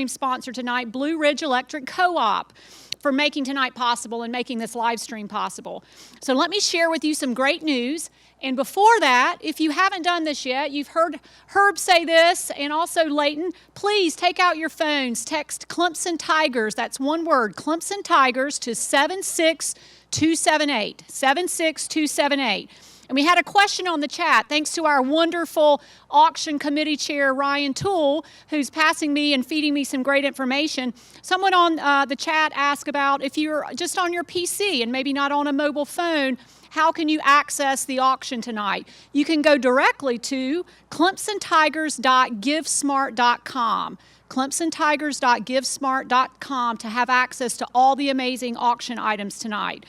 sponsor tonight, Blue Ridge Electric Co-op, for making tonight possible and making this live stream possible. So let me share with you some great news. And before that, if you haven't done this yet, you've heard Herb say this, and also Leighton, please take out your phones, text Clemson Tigers, that's one word, Clemson Tigers, to 76278, 76278. And we had a question on the chat, thanks to our wonderful auction committee chair, Ryan Toole, who's passing me and feeding me some great information. Someone on the chat asked about if you're just on your PC and maybe not on a mobile phone, how can you access the auction tonight? You can go directly to clemsontigers.givesmart.com. clemsontigers.givesmart.com to have access to all the amazing auction items tonight.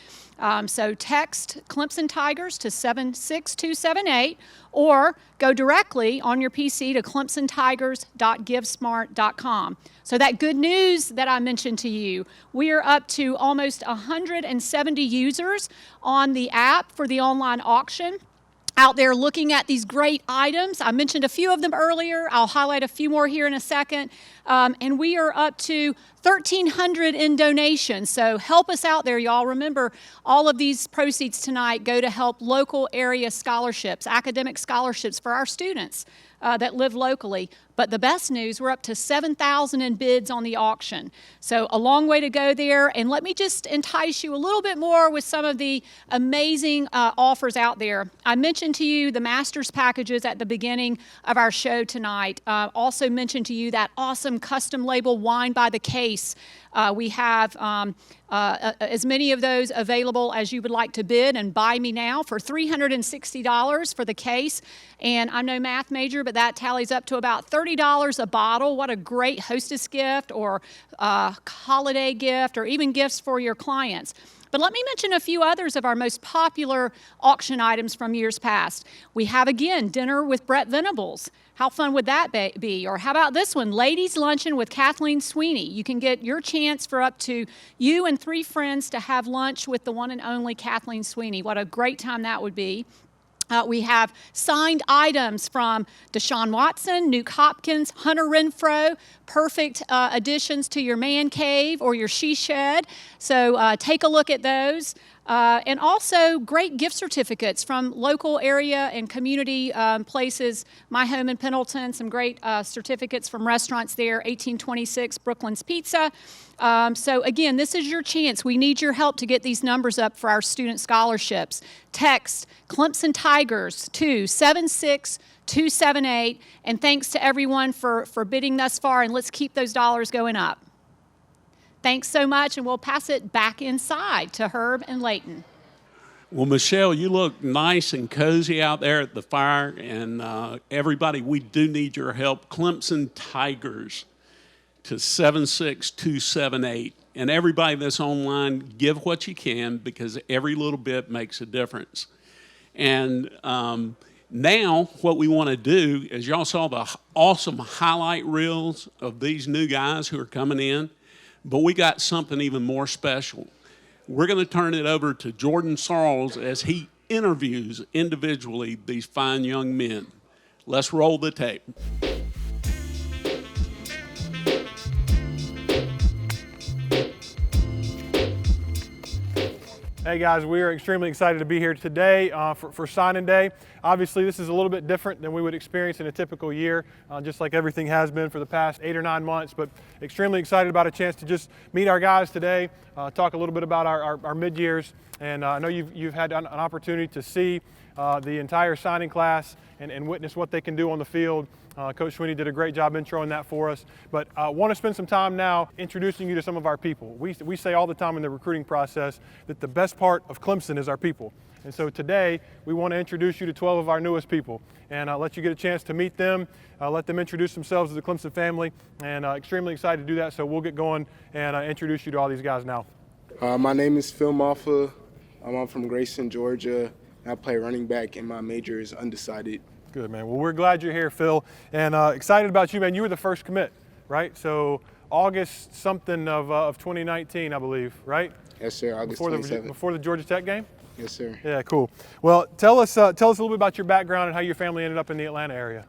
So text Clemson Tigers to 76278 or go directly on your PC to clemsontigers.givesmart.com. So that good news that I mentioned to you, we are up to almost 170 users on the app for the online auction, out there looking at these great items. I mentioned a few of them earlier. I'll highlight a few more here in a second. And we are up to 1,300 in donations. So help us out there, y'all. Remember, all of these proceeds tonight go to help local area scholarships, academic scholarships for our students that live locally. But the best news, we're up to 7,000 in bids on the auction. So a long way to go there. And let me just entice you a little bit more with some of the amazing offers out there. I mentioned to you the master's packages at the beginning of our show tonight. Also mentioned to you that awesome custom label wine by the case. We have as many of those available as you would like to bid and buy me now for $360 for the case. And I'm no math major, but that tallies up to about $30 a bottle. What a great hostess gift or holiday gift or even gifts for your clients. But let me mention a few others of our most popular auction items from years past. We have, again, dinner with Brett Venables. How fun would that be? Or how about this one, ladies luncheon with Kathleen Sweeney. You can get your chance for up to you and 3 friends to have lunch with the one and only Kathleen Sweeney. What a great time that would be. We have signed items from Deshaun Watson, Nuke Hopkins, Hunter Renfrow, perfect additions to your man cave or your she shed. So take a look at those. And also great gift certificates from local area and community places. My home in Pendleton, some great certificates from restaurants there, 1826 Brooklyn's Pizza. So again, this is your chance. We need your help to get these numbers up for our student scholarships. Text Clemson Tigers to 76278. And thanks to everyone for bidding thus far, and let's keep those dollars going up. Thanks so much, and we'll pass it back inside to Herb and Leighton. Well, Michelle, you look nice and cozy out there at the fire, and everybody, we do need your help. Clemson Tigers to 76278. And everybody that's online, give what you can, because every little bit makes a difference. And now what we want to do is, y'all saw the awesome highlight reels of these new guys who are coming in. But we got something even more special. We're going to turn it over to Jordan Sorrells as he interviews individually these fine young men. Let's roll the tape. Hey guys, we are extremely excited to be here today for signing day. Obviously, this is a little bit different than we would experience in a typical year, just like everything has been for the past 8 or 9 months, but extremely excited about a chance to just meet our guys today, talk a little bit about our mid-years, and I know you've had an opportunity to see the entire signing class and witness what they can do on the field. Coach Swinney did a great job introing that for us, but I want to spend some time now introducing you to some of our people. We say all the time in the recruiting process that the best part of Clemson is our people. And so today, we want to introduce you to 12 of our newest people and let you get a chance to meet them, let them introduce themselves to the Clemson family, and extremely excited to do that. So we'll get going and introduce you to all these guys now. My name is Phil Moffa. I'm from Grayson, Georgia. I play running back, and my major is undecided. Good, man. Well, we're glad you're here, Phil, and excited about you, man. You were the first commit, right? So August something of 2019, I believe, right? Yes, sir. August 27th. Before the Georgia Tech game? Yes, sir. Yeah, cool. Well, tell us a little bit about your background and how your family ended up in the Atlanta area.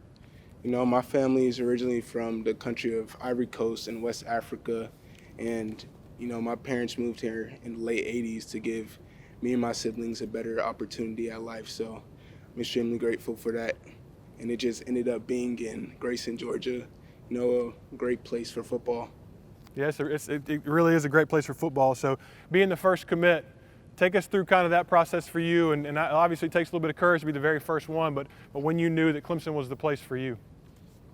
You know, my family is originally from the country of Ivory Coast in West Africa, and you know, my parents moved here in the late 80s to give me and my siblings a better opportunity at life. So I'm extremely grateful for that. And it just ended up being in Grayson, Georgia, you know, a great place for football. Yes, it really is a great place for football. So being the first commit, take us through kind of that process for you. And obviously it takes a little bit of courage to be the very first one, but when you knew that Clemson was the place for you.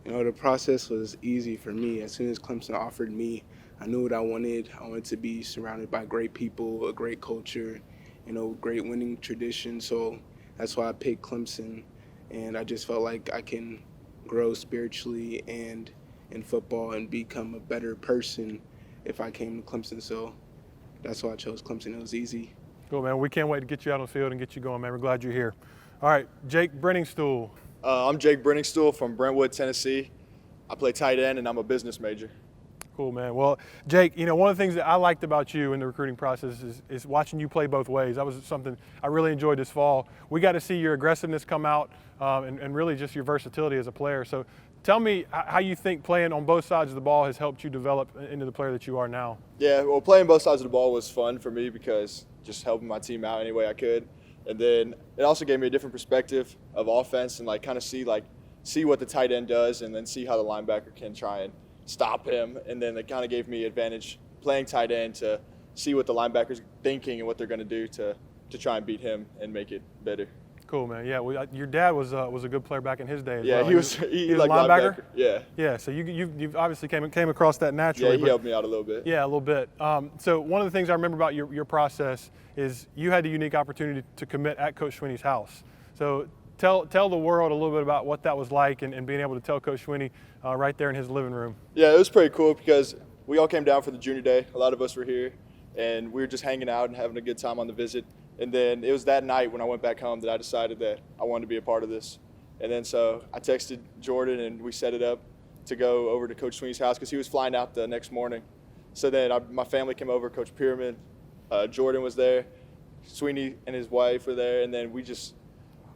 You know, the process was easy for me. As soon as Clemson offered me, I knew what I wanted. I wanted to be surrounded by great people, a great culture, you know, great winning tradition. So that's why I picked Clemson. And I just felt like I can grow spiritually and in football and become a better person if I came to Clemson. So that's why I chose Clemson. It was easy. Cool, man. We can't wait to get you out on the field and get you going, man. We're glad you're here. All right, Jake Brenningstool. I'm Jake Brenningstool from Brentwood, Tennessee. I play tight end, and I'm a business major. Cool, man. Well, Jake, you know, one of the things that I liked about you in the recruiting process is watching you play both ways. That was something I really enjoyed this fall. We got to see your aggressiveness come out and really just your versatility as a player. So tell me how you think playing on both sides of the ball has helped you develop into the player that you are now. Yeah, well, playing both sides of the ball was fun for me because just helping my team out any way I could. And then it also gave me a different perspective of offense and like kind of see what the tight end does and then see how the linebacker can try and stop him. And then it kind of gave me advantage playing tight end to see what the linebacker's thinking and what they're going to do to try and beat him and make it better. Cool, man. Yeah, well, your dad was a good player back in his day as yeah, well. he was a linebacker. Yeah. Yeah, so you've obviously came across that naturally. Yeah, he helped me out a little bit. Yeah, a little bit. So one of the things I remember about your process is you had the unique opportunity to commit at Coach Swinney's house. So tell the world a little bit about what that was like and being able to tell Coach Swinney right there in his living room. Yeah, it was pretty cool because we all came down for the junior day. A lot of us were here, and we were just hanging out and having a good time on the visit. And then it was that night when I went back home that I decided that I wanted to be a part of this. And then so I texted Jordan, and we set it up to go over to Coach Swinney's house because he was flying out the next morning. So then my family came over, Coach Pierman, Jordan was there, Swinney and his wife were there, and then we just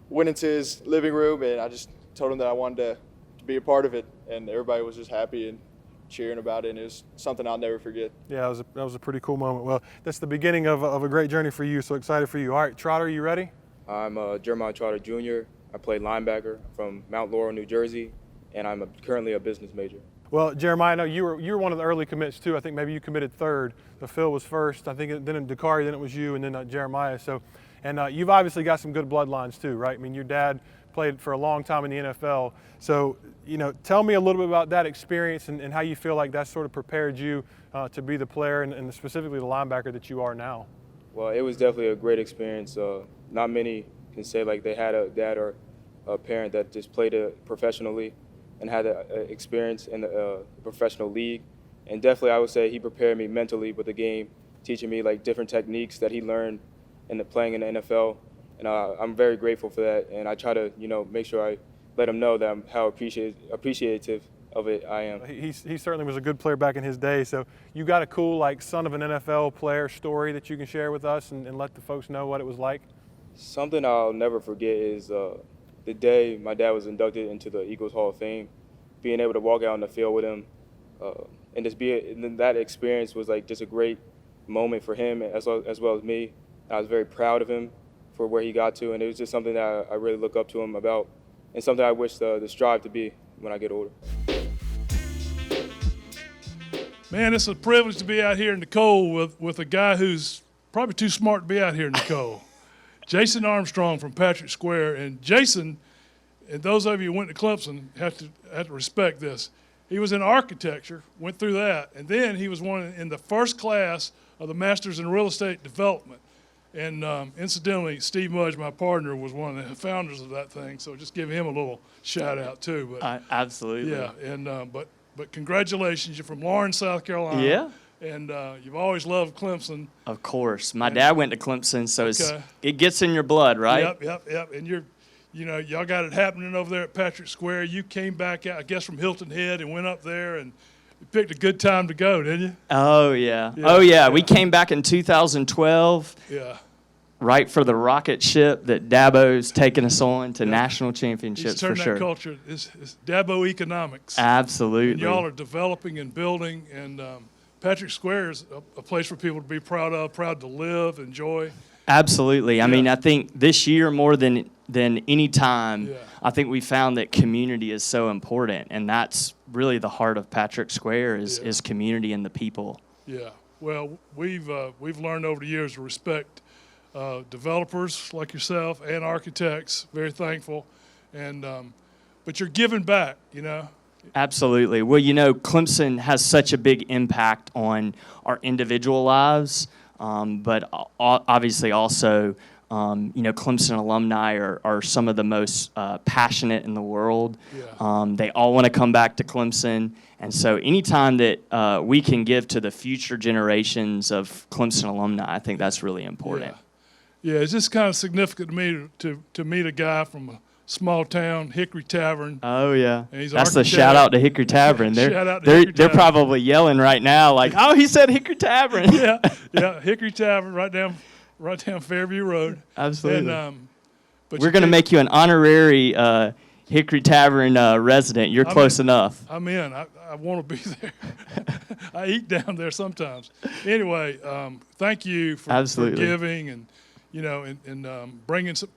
went into his living room, and I just told him that I wanted to be a part of it, and everybody was just happy and cheering about it, and it was something I'll never forget. Yeah, that was a pretty cool moment. Well, that's the beginning of a great journey for you, so excited for you. All right, Trotter, you ready? I'm Jeremiah Trotter Jr. I play linebacker from Mount Laurel, New Jersey, and I'm currently a business major. Well, Jeremiah, I know you were one of the early commits too. I think maybe you committed third. The Phil was first. I think then Dakari, then it was you, and then Jeremiah. So, and you've obviously got some good bloodlines too, right? I mean, your dad played for a long time in the NFL. So, tell me a little bit about that experience and how you feel like that sort of prepared you to be the player and specifically the linebacker that you are now. Well, it was definitely a great experience. Not many can say like they had a dad or a parent that just played professionally and had an experience in the professional league. And definitely I would say he prepared me mentally with the game, teaching me like different techniques that he learned playing in the NFL. And I'm very grateful for that. And I try to, make sure I let him know that how appreciative of it I am. He certainly was a good player back in his day. So you got a cool like son of an NFL player story that you can share with us and let the folks know what it was like? Something I'll never forget is the day my dad was inducted into the Eagles Hall of Fame, being able to walk out on the field with him, and that experience was like just a great moment for him as well as me. I was very proud of him for where he got to, and it was just something that I really look up to him about, and something I wish to strive to be when I get older. Man, it's a privilege to be out here in the cold with a guy who's probably too smart to be out here in the cold. Jason Armstrong from Patrick Square. And Jason, and those of you who went to Clemson have to respect this. He was in architecture, went through that, and then he was in the first class of the Masters in Real Estate Development. And incidentally, Steve Mudge, my partner, was one of the founders of that thing, so just give him a little shout out too. But absolutely. Yeah, and but congratulations, you're from Lawrence, South Carolina. Yeah. And you've always loved Clemson. Of course. My dad went to Clemson, so it gets in your blood, right? Yep. And y'all got it happening over there at Patrick Square. You came back out, I guess, from Hilton Head and went up there and you picked a good time to go, didn't you? Oh, yeah. We came back in 2012. Yeah. Right for the rocket ship that Dabo's taken us on to national championships, for sure. That culture is Dabo economics. Absolutely. And y'all are developing and building, and Patrick Square is a place for people to be proud of, proud to live, enjoy. Absolutely. I mean, I think this year more than any time, I think we found that community is so important, and that's really the heart of Patrick Square is community and the people. Yeah. Well, we've learned over the years to respect developers like yourself and architects. Very thankful, and but you're giving back, Absolutely. Well, Clemson has such a big impact on our individual lives, but obviously also, Clemson alumni are some of the most passionate in the world. Yeah. They all want to come back to Clemson, and so anytime that we can give to the future generations of Clemson alumni, I think that's really important. Yeah, it's just kind of significant to me to meet a guy from a small town, Hickory Tavern. Oh yeah, and he's that's the shout out to Hickory Tavern. They're probably yelling right now, like, oh, he said Hickory Tavern. yeah, Hickory Tavern, right down Fairview Road. Absolutely. And, but we're going to make you an honorary Hickory Tavern resident. You're close enough. I'm in. I want to be there. I eat down there sometimes. Anyway, thank you for giving and bringing some.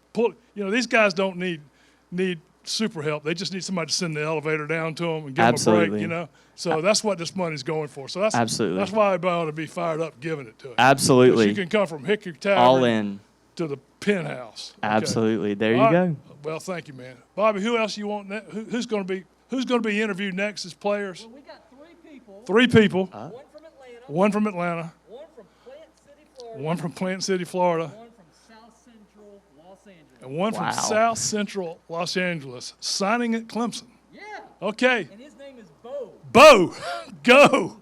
These guys don't need super help. They just need somebody to send the elevator down to them and give them a break. So that's what this money's going for. So that's why I ought to be fired up giving it to it. Absolutely. You can come from Hickory Tavern all in to the penthouse. Okay. Absolutely. There you go. Well, thank you, man. Bobby, who else you want? Who's going to be interviewed next as players? Well, we got 3 people. 3 people. One from Atlanta. One from Atlanta. One from Plant City, Florida. One from Plant City, Florida. One from South Central Los Angeles. And one from South Central Los Angeles, signing at Clemson. Yeah. Okay. And his name is Bo. Bo, go.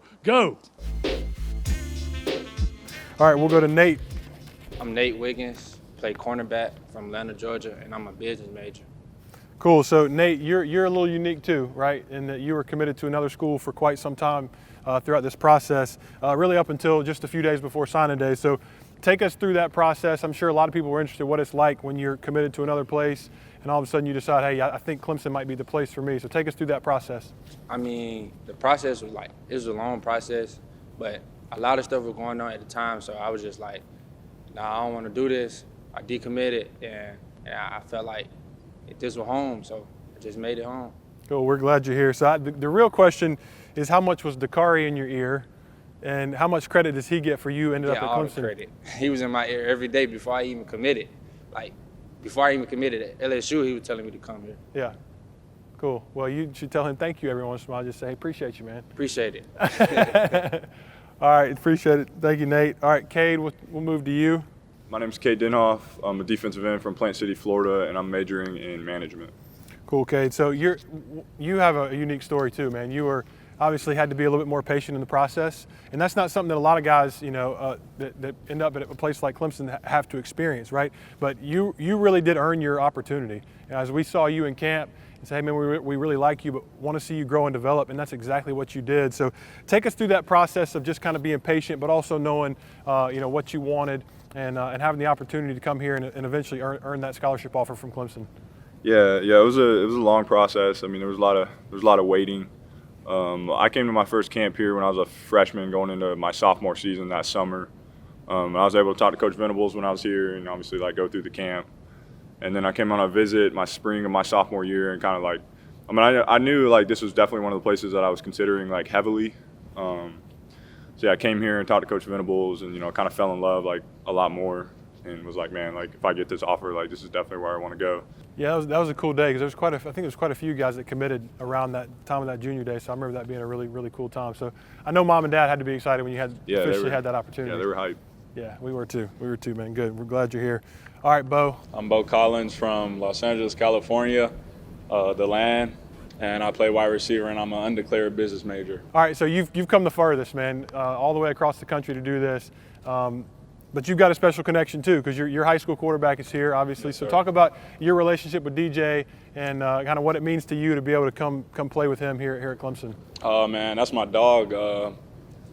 All right, we'll go to Nate. I'm Nate Wiggins, play cornerback from Atlanta, Georgia, and I'm a business major. Cool. So Nate, you're a little unique too, right? In that you were committed to another school for quite some time throughout this process, really up until just a few days before signing day. So take us through that process. I'm sure a lot of people were interested in what it's like when you're committed to another place and all of a sudden you decide, hey, I think Clemson might be the place for me. So take us through that process. I mean, the process was it was a long process, but a lot of stuff was going on at the time, so I was just like, nah, I don't want to do this. I decommitted, and I felt like this was home, so I just made it home. Cool, we're glad you're here. So the real question is, how much was Dakari in your ear, and how much credit does he get for you ended up at all Clemson? the credit. He was in my ear every day before I even committed. Before I even committed at LSU, he was telling me to come here. Yeah. Cool. Well, you should tell him thank you every once in a while. Just say, hey, appreciate you, man. Appreciate it. All right, appreciate it. Thank you, Nate. All right, Cade, we'll move to you. My name is Cade Denhoff. I'm a defensive end from Plant City, Florida, and I'm majoring in management. Cool, Cade. So you have a unique story too, man. You were obviously had to be a little bit more patient in the process, and that's not something that a lot of guys, that end up at a place like Clemson have to experience, right? But you really did earn your opportunity. As we saw you in camp and say, hey man, we really like you, but want to see you grow and develop, and that's exactly what you did. So take us through that process of just kind of being patient, but also knowing, what you wanted, and having the opportunity to come here and eventually earn that scholarship offer from Clemson. Yeah, it was a long process. I mean, there was a lot of waiting. I came to my first camp here when I was a freshman going into my sophomore season that summer. I was able to talk to Coach Venables when I was here and obviously go through the camp. And then I came on a visit my spring of my sophomore year and kind of I knew this was definitely one of the places that I was considering heavily. So yeah, I came here and talked to Coach Venables and, kind of fell in love a lot more and was like, man, if I get this offer, this is definitely where I want to go. Yeah, that was a cool day because I think there was quite a few guys that committed around that time of that junior day. So I remember that being a really, really cool time. So I know Mom and Dad had to be excited when you officially had that opportunity. Yeah, they were hyped. Yeah, we were too. We were too, man. Good. We're glad you're here. All right, Bo. I'm Bo Collins from Los Angeles, California, the land, and I play wide receiver, and I'm an undeclared business major. All right, so you've come the furthest, man, all the way across the country to do this. But you've got a special connection too, because your high school quarterback is here, obviously. Yes, so sir. talk about your relationship with DJ and kind of what it means to you to be able to come play with him here at Clemson. Man, that's my dog.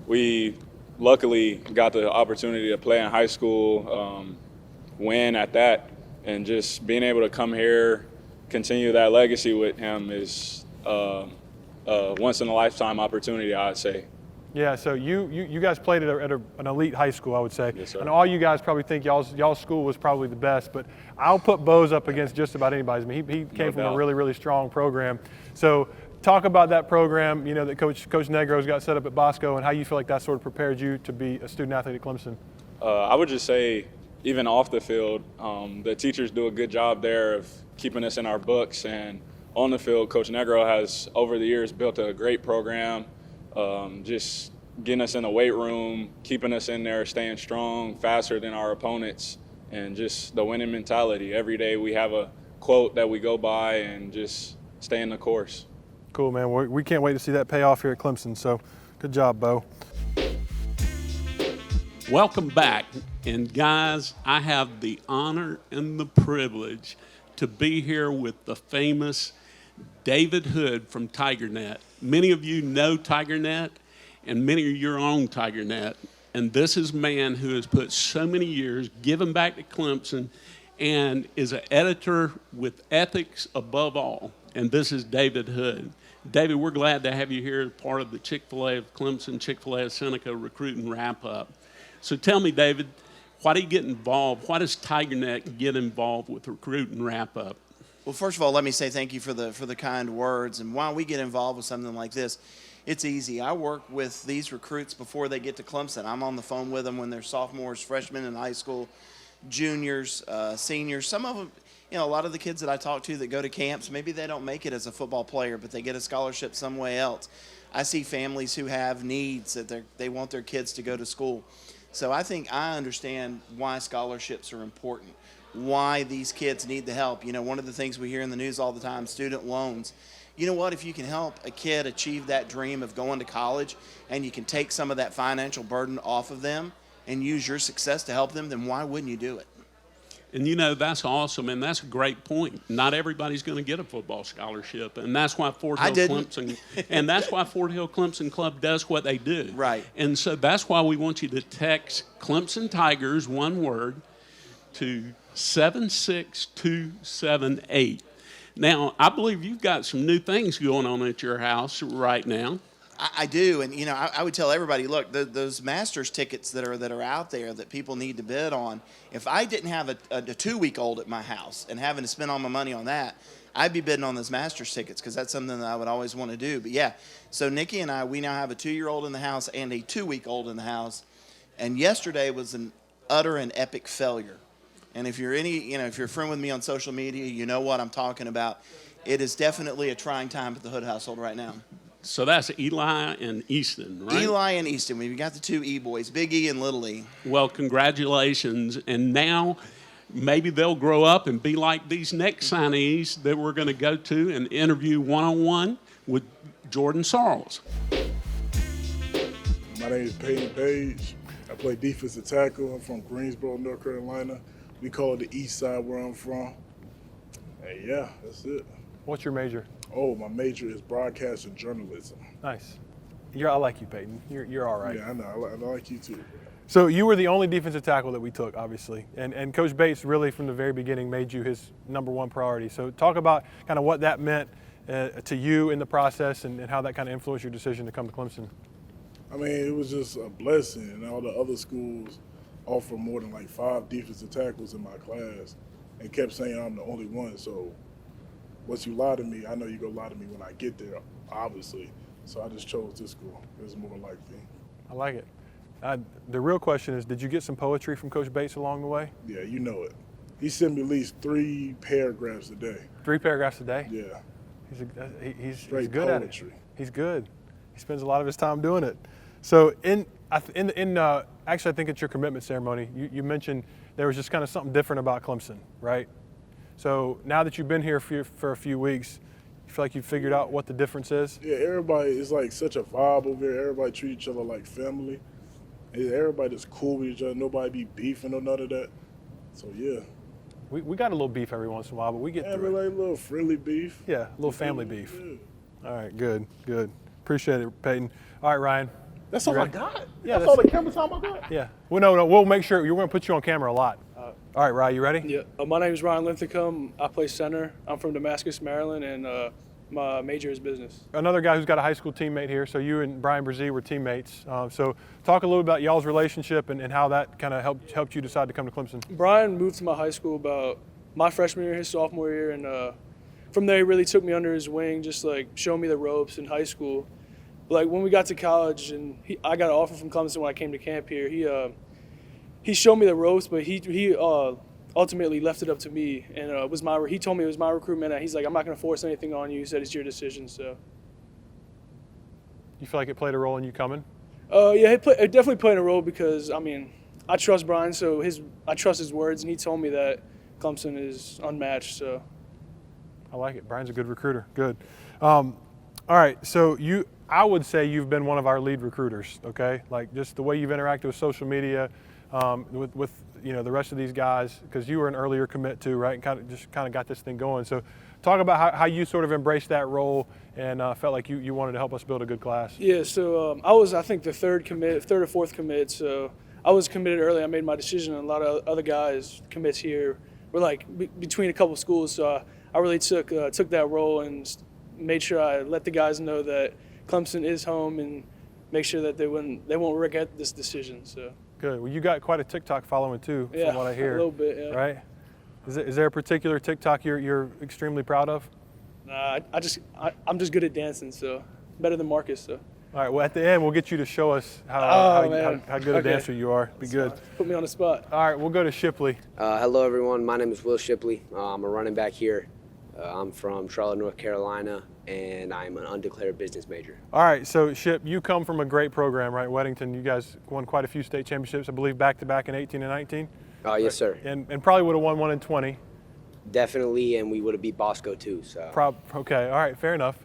We luckily got the opportunity to play in high school, win at that, and just being able to come here, continue that legacy with him is a once-in-a-lifetime opportunity, I'd say. Yeah, so you guys played at an elite high school, I would say. Yes, sir. And all you guys probably think y'all's school was probably the best, but I'll put Bo's up against just about anybody. I mean, he came from a really, really strong program. So talk about that program, that Coach Negro's got set up at Bosco, and how you feel like that sort of prepared you to be a student athlete at Clemson. I would just say, even off the field, the teachers do a good job there of keeping us in our books, and on the field, Coach Negro has, over the years, built a great program. Just getting us in the weight room, keeping us in there, staying strong, faster than our opponents, and just the winning mentality. Every day we have a quote that we go by and just stay in the course. Cool, man. We can't wait to see that pay off here at Clemson, so good job, Bo. Welcome back. And guys, I have the honor and the privilege to be here with the famous David Hood from TigerNet. Many of you know TigerNet, and many of you are on TigerNet. And this is a man who has put so many years giving back to Clemson and is an editor with ethics above all. And this is David Hood. David, we're glad to have you here as part of the Chick-fil-A of Clemson, Chick-fil-A of Seneca recruiting wrap-up. So tell me, David, why do you get involved? Why does TigerNet get involved with recruiting wrap-up? Well, first of all, let me say thank you for the kind words. And why we get involved with something like this, it's easy. I work with these recruits before they get to Clemson. I'm on the phone with them when they're sophomores, freshmen in high school, juniors, seniors. Some of them, a lot of the kids that I talk to that go to camps, maybe they don't make it as a football player, but they get a scholarship somewhere else. I see families who have needs that they want their kids to go to school. So I think I understand why scholarships are important, why these kids need the help. One of the things we hear in the news all the time, student loans. You know what? If you can help a kid achieve that dream of going to college and you can take some of that financial burden off of them and use your success to help them, then why wouldn't you do it? And that's awesome, and that's a great point. Not everybody's going to get a football scholarship, and that's why Fort Hill Clemson Club does what they do. Right. And so that's why we want you to text Clemson Tigers, one word, to 76278. Now, I believe you've got some new things going on at your house right now. I do, and I would tell everybody, look, those Masters tickets that are out there that people need to bid on. If I didn't have a 2-week-old at my house and having to spend all my money on that, I'd be bidding on those Masters tickets because that's something that I would always want to do. But yeah, so Nikki and I, we now have a 2-year-old in the house and a 2-week-old in the house, and yesterday was an utter and epic failure. And if you're if you're a friend with me on social media, you know what I'm talking about. It is definitely a trying time at the Hood household right now. So that's Eli and Easton, right? Eli and Easton. We've got the 2 E-boys, Big E and Little E. Well, congratulations. And now maybe they'll grow up and be like these next signees that we're going to go to and interview one-on-one with Jordan Sorrells. My name is Peyton Page. I play defensive tackle. I'm from Greensboro, North Carolina. We call it the East Side where I'm from. And yeah, that's it. What's your major? Oh, my major is broadcast and journalism. Nice. I like you, Peyton. You're all right. Yeah, I know. I like you too. So you were the only defensive tackle that we took, obviously, and Coach Bates really from the very beginning made you his #1 priority. So talk about kind of what that meant to you in the process and how that kind of influenced your decision to come to Clemson. I mean, it was just a blessing, and all the other schools offer more than like 5 defensive tackles in my class and kept saying I'm the only one. So once you lie to me, I know you're going to lie to me when I get there, obviously. So I just chose this school. It was more likely. I like it. The real question is, did you get some poetry from Coach Bates along the way? Yeah, you know it. He sent me at least 3 paragraphs a day. 3 paragraphs a day? Yeah. He's Straight good poetry. at it. He's good. He spends a lot of his time doing it. So actually, I think at your commitment ceremony, you mentioned there was just kind of something different about Clemson, right? So now that you've been here for a few weeks, you feel like you've figured out what the difference is? Yeah, everybody is like such a vibe over here. Everybody treat each other like family. And everybody just cool with each other. Nobody be beefing or none of that. So yeah. We got a little beef every once in a while, but we get through it. Like a little friendly beef. Yeah, a little family beef. Yeah. All right, good. Appreciate it, Peyton. All right, Ryan. That's all I got? Yeah, that's all the camera time I got? Yeah. Well, no, we'll make sure. We're going to put you on camera a lot. All right, Ryan, you ready? Yeah. My name is Ryan Linthicum. I play center. I'm from Damascus, Maryland, and my major is business. Another guy who's got a high school teammate here. So you and Brian Brzee were teammates. So talk a little about y'all's relationship and how that kind of helped you decide to come to Clemson. Brian moved to my high school about my freshman year, his sophomore year, and from there he really took me under his wing, just like showing me the ropes in high school. Like when we got to college and I got an offer from Clemson when I came to camp here, he showed me the ropes, but he ultimately left it up to me, and he told me it was my recruitment, and he's like, I'm not going to force anything on you. He said it's your decision. So you feel like it played a role in you coming? Yeah, it definitely played a role because I mean I trust Brian, so I trust his words, and he told me that Clemson is unmatched. So I like it. Brian's a good recruiter. Good. All right, so I would say you've been one of our lead recruiters, okay? Like just the way you've interacted with social media, with the rest of these guys, because you were an earlier commit too, right? And kind of got this thing going. So talk about how you sort of embraced that role and felt like you wanted to help us build a good class. Yeah, so I was, I think, the third or fourth commit. So I was committed early. I made my decision, and a lot of other guys commits here were like between a couple schools. So I really took that role and made sure I let the guys know that Clemson is home and make sure that they won't regret this decision. So good. Well, you got quite a TikTok following too, from what I hear. A little bit, yeah. Right? Is there a particular TikTok you're extremely proud of? Nah, I'm just good at dancing, so better than Marcus. So. All right. Well, at the end, we'll get you to show us how good a dancer you are. Be good. Put me on the spot. All right. We'll go to Shipley. Hello, everyone. My name is Will Shipley. I'm a running back here. I'm from Charlotte, North Carolina, and I'm an undeclared business major. All right, so Ship, you come from a great program, right? Weddington, you guys won quite a few state championships, I believe, back-to-back in 18 and 19? Yes, sir. And probably would have won one in 20. Definitely, and we would have beat Bosco too. So. Okay, all right, fair enough.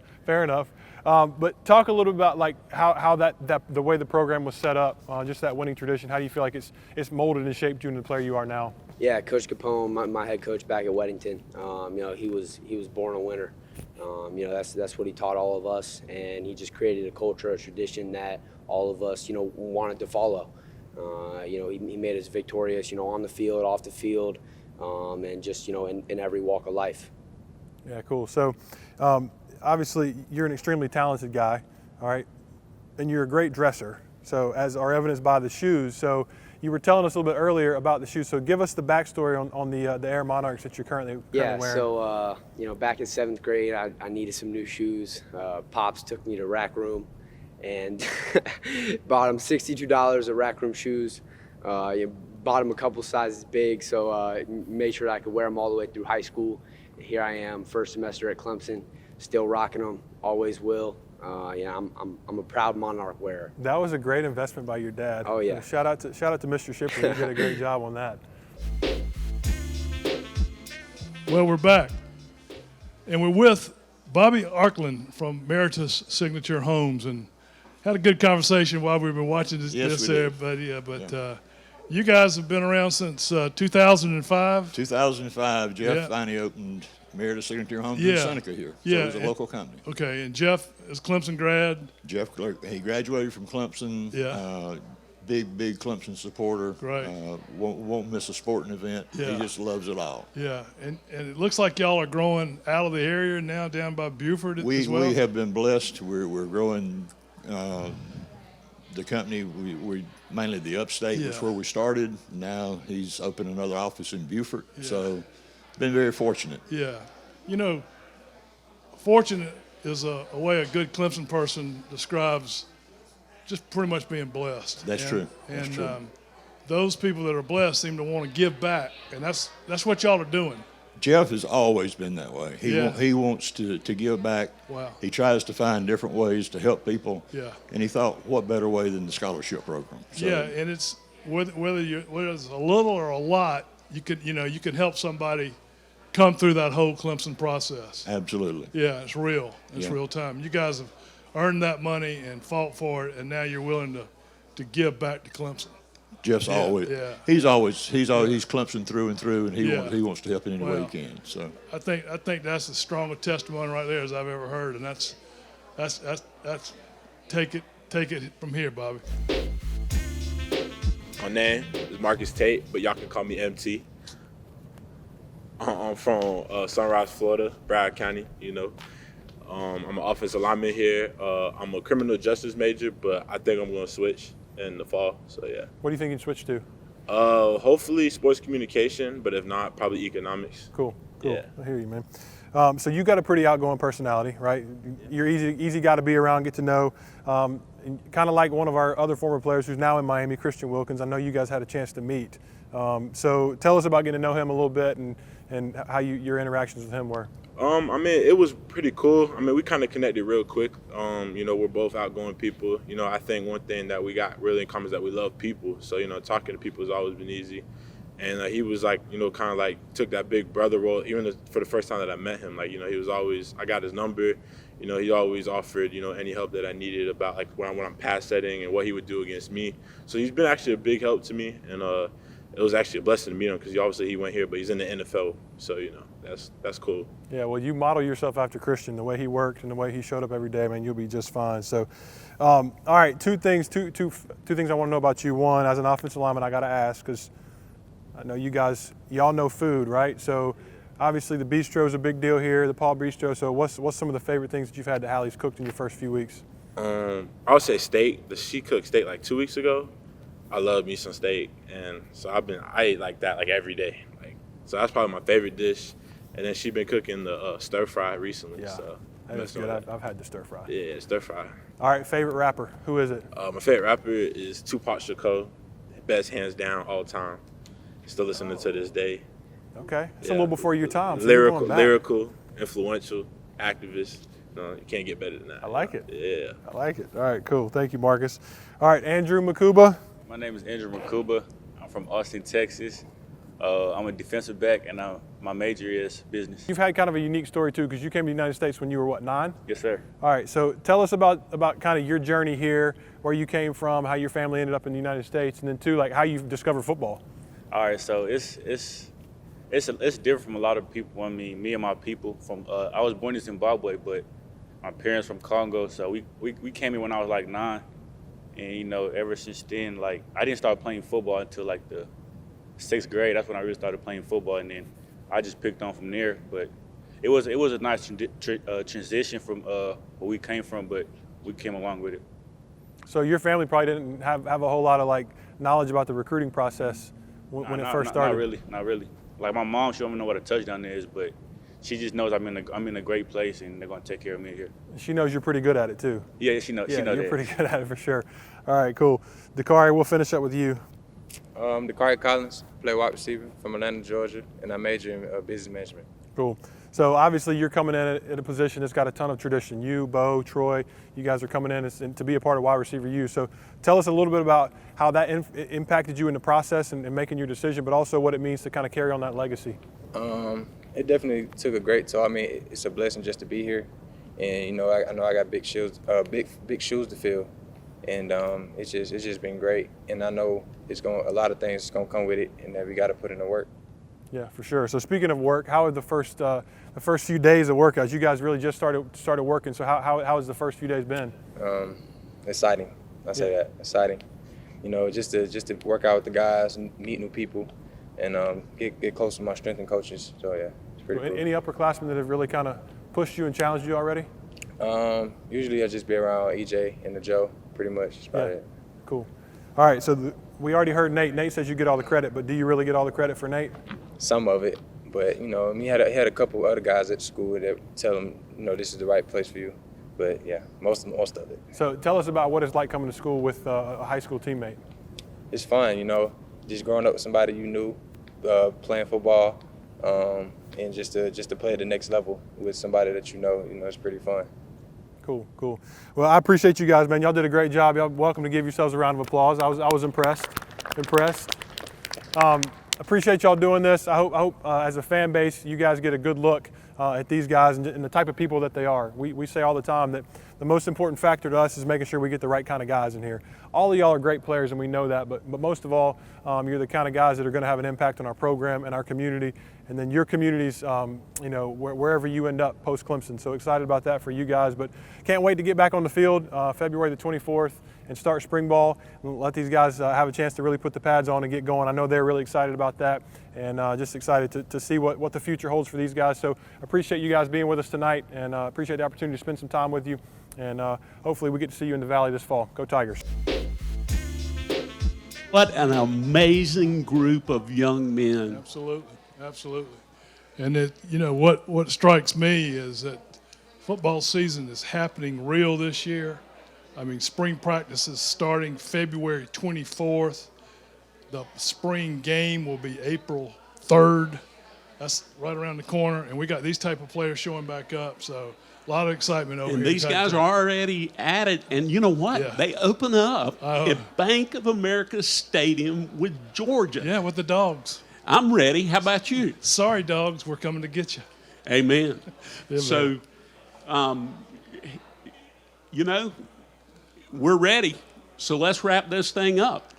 But talk a little about like how the way the program was set up, just that winning tradition. How do you feel like it's molded and shaped you into the player you are now? Yeah, Coach Capone, my head coach back at Weddington, he was born a winner. That's what he taught all of us, and he just created a culture, a tradition that all of us, wanted to follow. He made us victorious, on the field, off the field. and just, in every walk of life. Yeah, cool. So obviously you're an extremely talented guy, all right, and you're a great dresser. So as are evidenced by the shoes. So you were telling us a little bit earlier about the shoes. So give us the backstory on the Air Monarchs that you're currently wearing. So back in 7th grade, I needed some new shoes. Pops took me to Rack Room and bought him $62 of Rack Room shoes. Bought him a couple sizes big, so made sure that I could wear them all the way through high school. And here I am, first semester at Clemson, still rocking them, always will. I'm a proud Monarch wearer. That was a great investment by your dad. Oh yeah. Shout out to Mr. Shipley. You did a great job on that. Well, we're back, and we're with Bobby Arkland from Meritus Signature Homes, and had a good conversation while we've been watching this there, buddy. You guys have been around since 2005. 2005, Jeff finally opened Meritus Signature Homes in Seneca here. So it was a local company. Okay, and Jeff is Clemson grad. Jeff, he graduated from Clemson. Yeah. Big Clemson supporter. Right. Won't miss a sporting event. Yeah. He just loves it all. Yeah, and it looks like y'all are growing out of the area now down by Buford as well. We have been blessed. We're growing the company. We mainly the upstate was where we started. Now he's opened another office in Buford. Yeah. So been very fortunate. Yeah. Fortunate is a way a good Clemson person describes just pretty much being blessed. That's true. And That's true. Those people that are blessed seem to want to give back, and that's what y'all are doing. Jeff has always been that way. Yeah. He wants to give back. Wow. He tries to find different ways to help people. Yeah. And he thought, what better way than the scholarship program? So, Yeah, and it's whether it's a little or a lot, you can help somebody come through that whole Clemson process. Absolutely. Yeah, it's real. It's Yeah. real time. You guys have earned that money and fought for it, and now you're willing to give back to Clemson. Jeff's always he's Clemson through and through, and he wants to help in any way he can. So I think that's as strong a testimony right there as I've ever heard, and that's take it from here, Bobby. My name is Marcus Tate, but y'all can call me MT. I'm from Sunrise, Florida, Broward County. I'm an offensive lineman here. I'm a criminal justice major, but I think I'm going to switch in the fall. So yeah. What do you think you'd switch to? Hopefully sports communication, but if not, probably economics. Cool. Yeah. I hear you, man. So you got a pretty outgoing personality, right? You're easy guy to be around, get to know. Kind of like one of our other former players who's now in Miami, Christian Wilkins. I know you guys had a chance to meet. So tell us about getting to know him a little bit and how your interactions with him were. It was pretty cool. We kind of connected real quick. We're both outgoing people. I think one thing that we got really in common is that we love people. So, talking to people has always been easy. And he was kind of took that big brother role, even for the first time that I met him. He was always, I got his number. He always offered, any help that I needed about when I'm pass setting and what he would do against me. So he's been actually a big help to me. And it was actually a blessing to meet him because obviously he went here, but he's in the NFL. So, that's cool. Yeah, well, you model yourself after Christian, the way he worked and the way he showed up every day, man, you'll be just fine. So, all right, two things I want to know about you. One, as an offensive lineman, I got to ask, because I know y'all know food, right? So, obviously the bistro is a big deal here, the Paul Bistro. So, what's some of the favorite things that you've had that Hallie's cooked in your first few weeks? I would say steak. She cooked steak 2 weeks ago. I love me some steak, and so I ate like that every day. So that's probably my favorite dish. And then she been cooking the stir fry recently. Yeah, So that is good. I've had the stir fry. Yeah, stir fry. All right, favorite rapper, who is it? My favorite rapper is Tupac Shakur. Best hands down all time. Still listening to this day. Okay, it's a little before your time. So lyrical, influential, activist. You can't get better than that. I like it. Yeah. I like it. All right, cool. Thank you, Marcus. All right, Andrew Makuba. My name is Andrew Makuba. I'm from Austin, Texas. I'm a defensive back, and my major is business. You've had kind of a unique story, too, because you came to the United States when you were, 9? Yes, sir. All right, so tell us about kind of your journey here, where you came from, how your family ended up in the United States, and then, too, how you discovered football. All right, so it's different from a lot of people. Me and my people I was born in Zimbabwe, but my parents from Congo, so we came here when I was 9. And, ever since then, I didn't start playing football until, 6th grade. That's when I really started playing football, and then I just picked on from there. But it was a nice transition from where we came from, but we came along with it. So your family probably didn't have a whole lot of like knowledge about the recruiting process when it first started. Not really. Like my mom, she don't even know what a touchdown is, but she just knows I'm in a great place and they're gonna take care of me here. She knows you're pretty good at it too. Yeah, she knows. Yeah, she knows you're that. pretty good at it for sure. All right, cool. Dakari, we'll finish up with you. Dakari Collins, play wide receiver from Atlanta, Georgia, and I major in business management. Cool. So obviously you're coming in at a position that's got a ton of tradition. You, Bo, Troy, you guys are coming in and to be a part of wide receiver U. So tell us a little bit about how that impacted you in the process and making your decision, but also what it means to kind of carry on that legacy. It definitely took a great toll. I mean, it's a blessing just to be here, and I know I got big shoes to fill, and it's just been great. And I know a lot of things gonna come with it, and that we got to put in the work. Yeah, for sure. So speaking of work, how are the first few days of workouts? You guys really just started working. So how has the first few days been? Exciting. I say that exciting. Just to work out with the guys and meet new people, and get close to my strength and coaches. So yeah, it's pretty cool. Any upperclassmen that have really kind of pushed you and challenged you already? Usually I just be around EJ and the Joe, pretty much. That's about it. Cool. All right, so we already heard Nate. Nate says you get all the credit, but do you really get all the credit for Nate? Some of it, but he had a couple other guys at school that tell him, this is the right place for you. But yeah, most of it. So tell us about what it's like coming to school with a high school teammate. It's fun, just growing up with somebody you knew, playing football, and just to play at the next level with somebody that it's pretty fun. Cool. Well, I appreciate you guys, man. Y'all did a great job. Y'all welcome to give yourselves a round of applause. I was impressed. Appreciate y'all doing this. I hope as a fan base, you guys get a good look at these guys and the type of people that they are. We say all the time that the most important factor to us is making sure we get the right kind of guys in here. All of y'all are great players, and we know that, but most of all, you're the kind of guys that are going to have an impact on our program and our community, and then your communities, wherever you end up post-Clemson. So excited about that for you guys, but can't wait to get back on the field February the 24th and start spring ball and let these guys have a chance to really put the pads on and get going. I know they're really excited about that, and just excited to see what the future holds for these guys. So appreciate you guys being with us tonight, and appreciate the opportunity to spend some time with you, and hopefully we get to see you in the Valley this fall. Go Tigers. What an amazing group of young men. Absolutely. And what strikes me is that football season is happening real this year. I mean, spring practice is starting February 24th. The spring game will be April 3rd. That's right around the corner, and we got these type of players showing back up. So a lot of excitement over here. And these guys are already at it. And you know what? Yeah. They open up at Bank of America Stadium with Georgia. Yeah, with the Dogs. I'm ready. How about you? Sorry, Dogs, we're coming to get you. Amen. Yeah, so, we're ready. So let's wrap this thing up.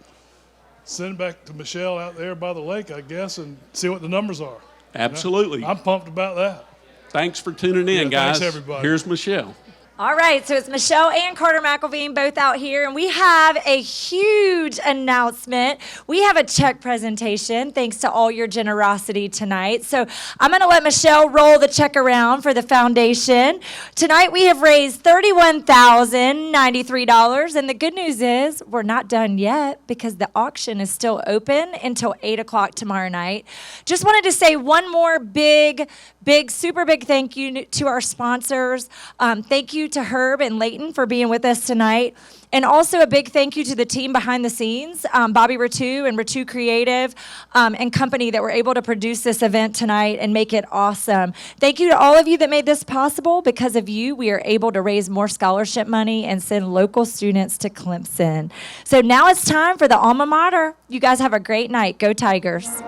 Send back to Michelle out there by the lake, I guess, and see what the numbers are. Absolutely. I'm pumped about that. Thanks for tuning in, guys. Thanks, everybody. Here's Michelle. All right, so it's Michelle and Carter McElveen both out here, and we have a huge announcement. We have a check presentation, thanks to all your generosity tonight. So I'm going to let Michelle roll the check around for the foundation. Tonight we have raised $31,093, and the good news is we're not done yet because the auction is still open until 8 o'clock tomorrow night. Just wanted to say one more super big thank you to our sponsors. Thank you to Herb and Leighton for being with us tonight. And also a big thank you to the team behind the scenes, Bobby Rettew and Rettew Creative and company that were able to produce this event tonight and make it awesome. Thank you to all of you that made this possible. Because of you, we are able to raise more scholarship money and send local students to Clemson. So now it's time for the Alma Mater. You guys have a great night. Go Tigers.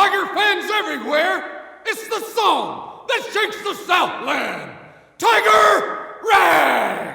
Tiger fans everywhere, it's the song that shakes the Southland. Tiger Rag!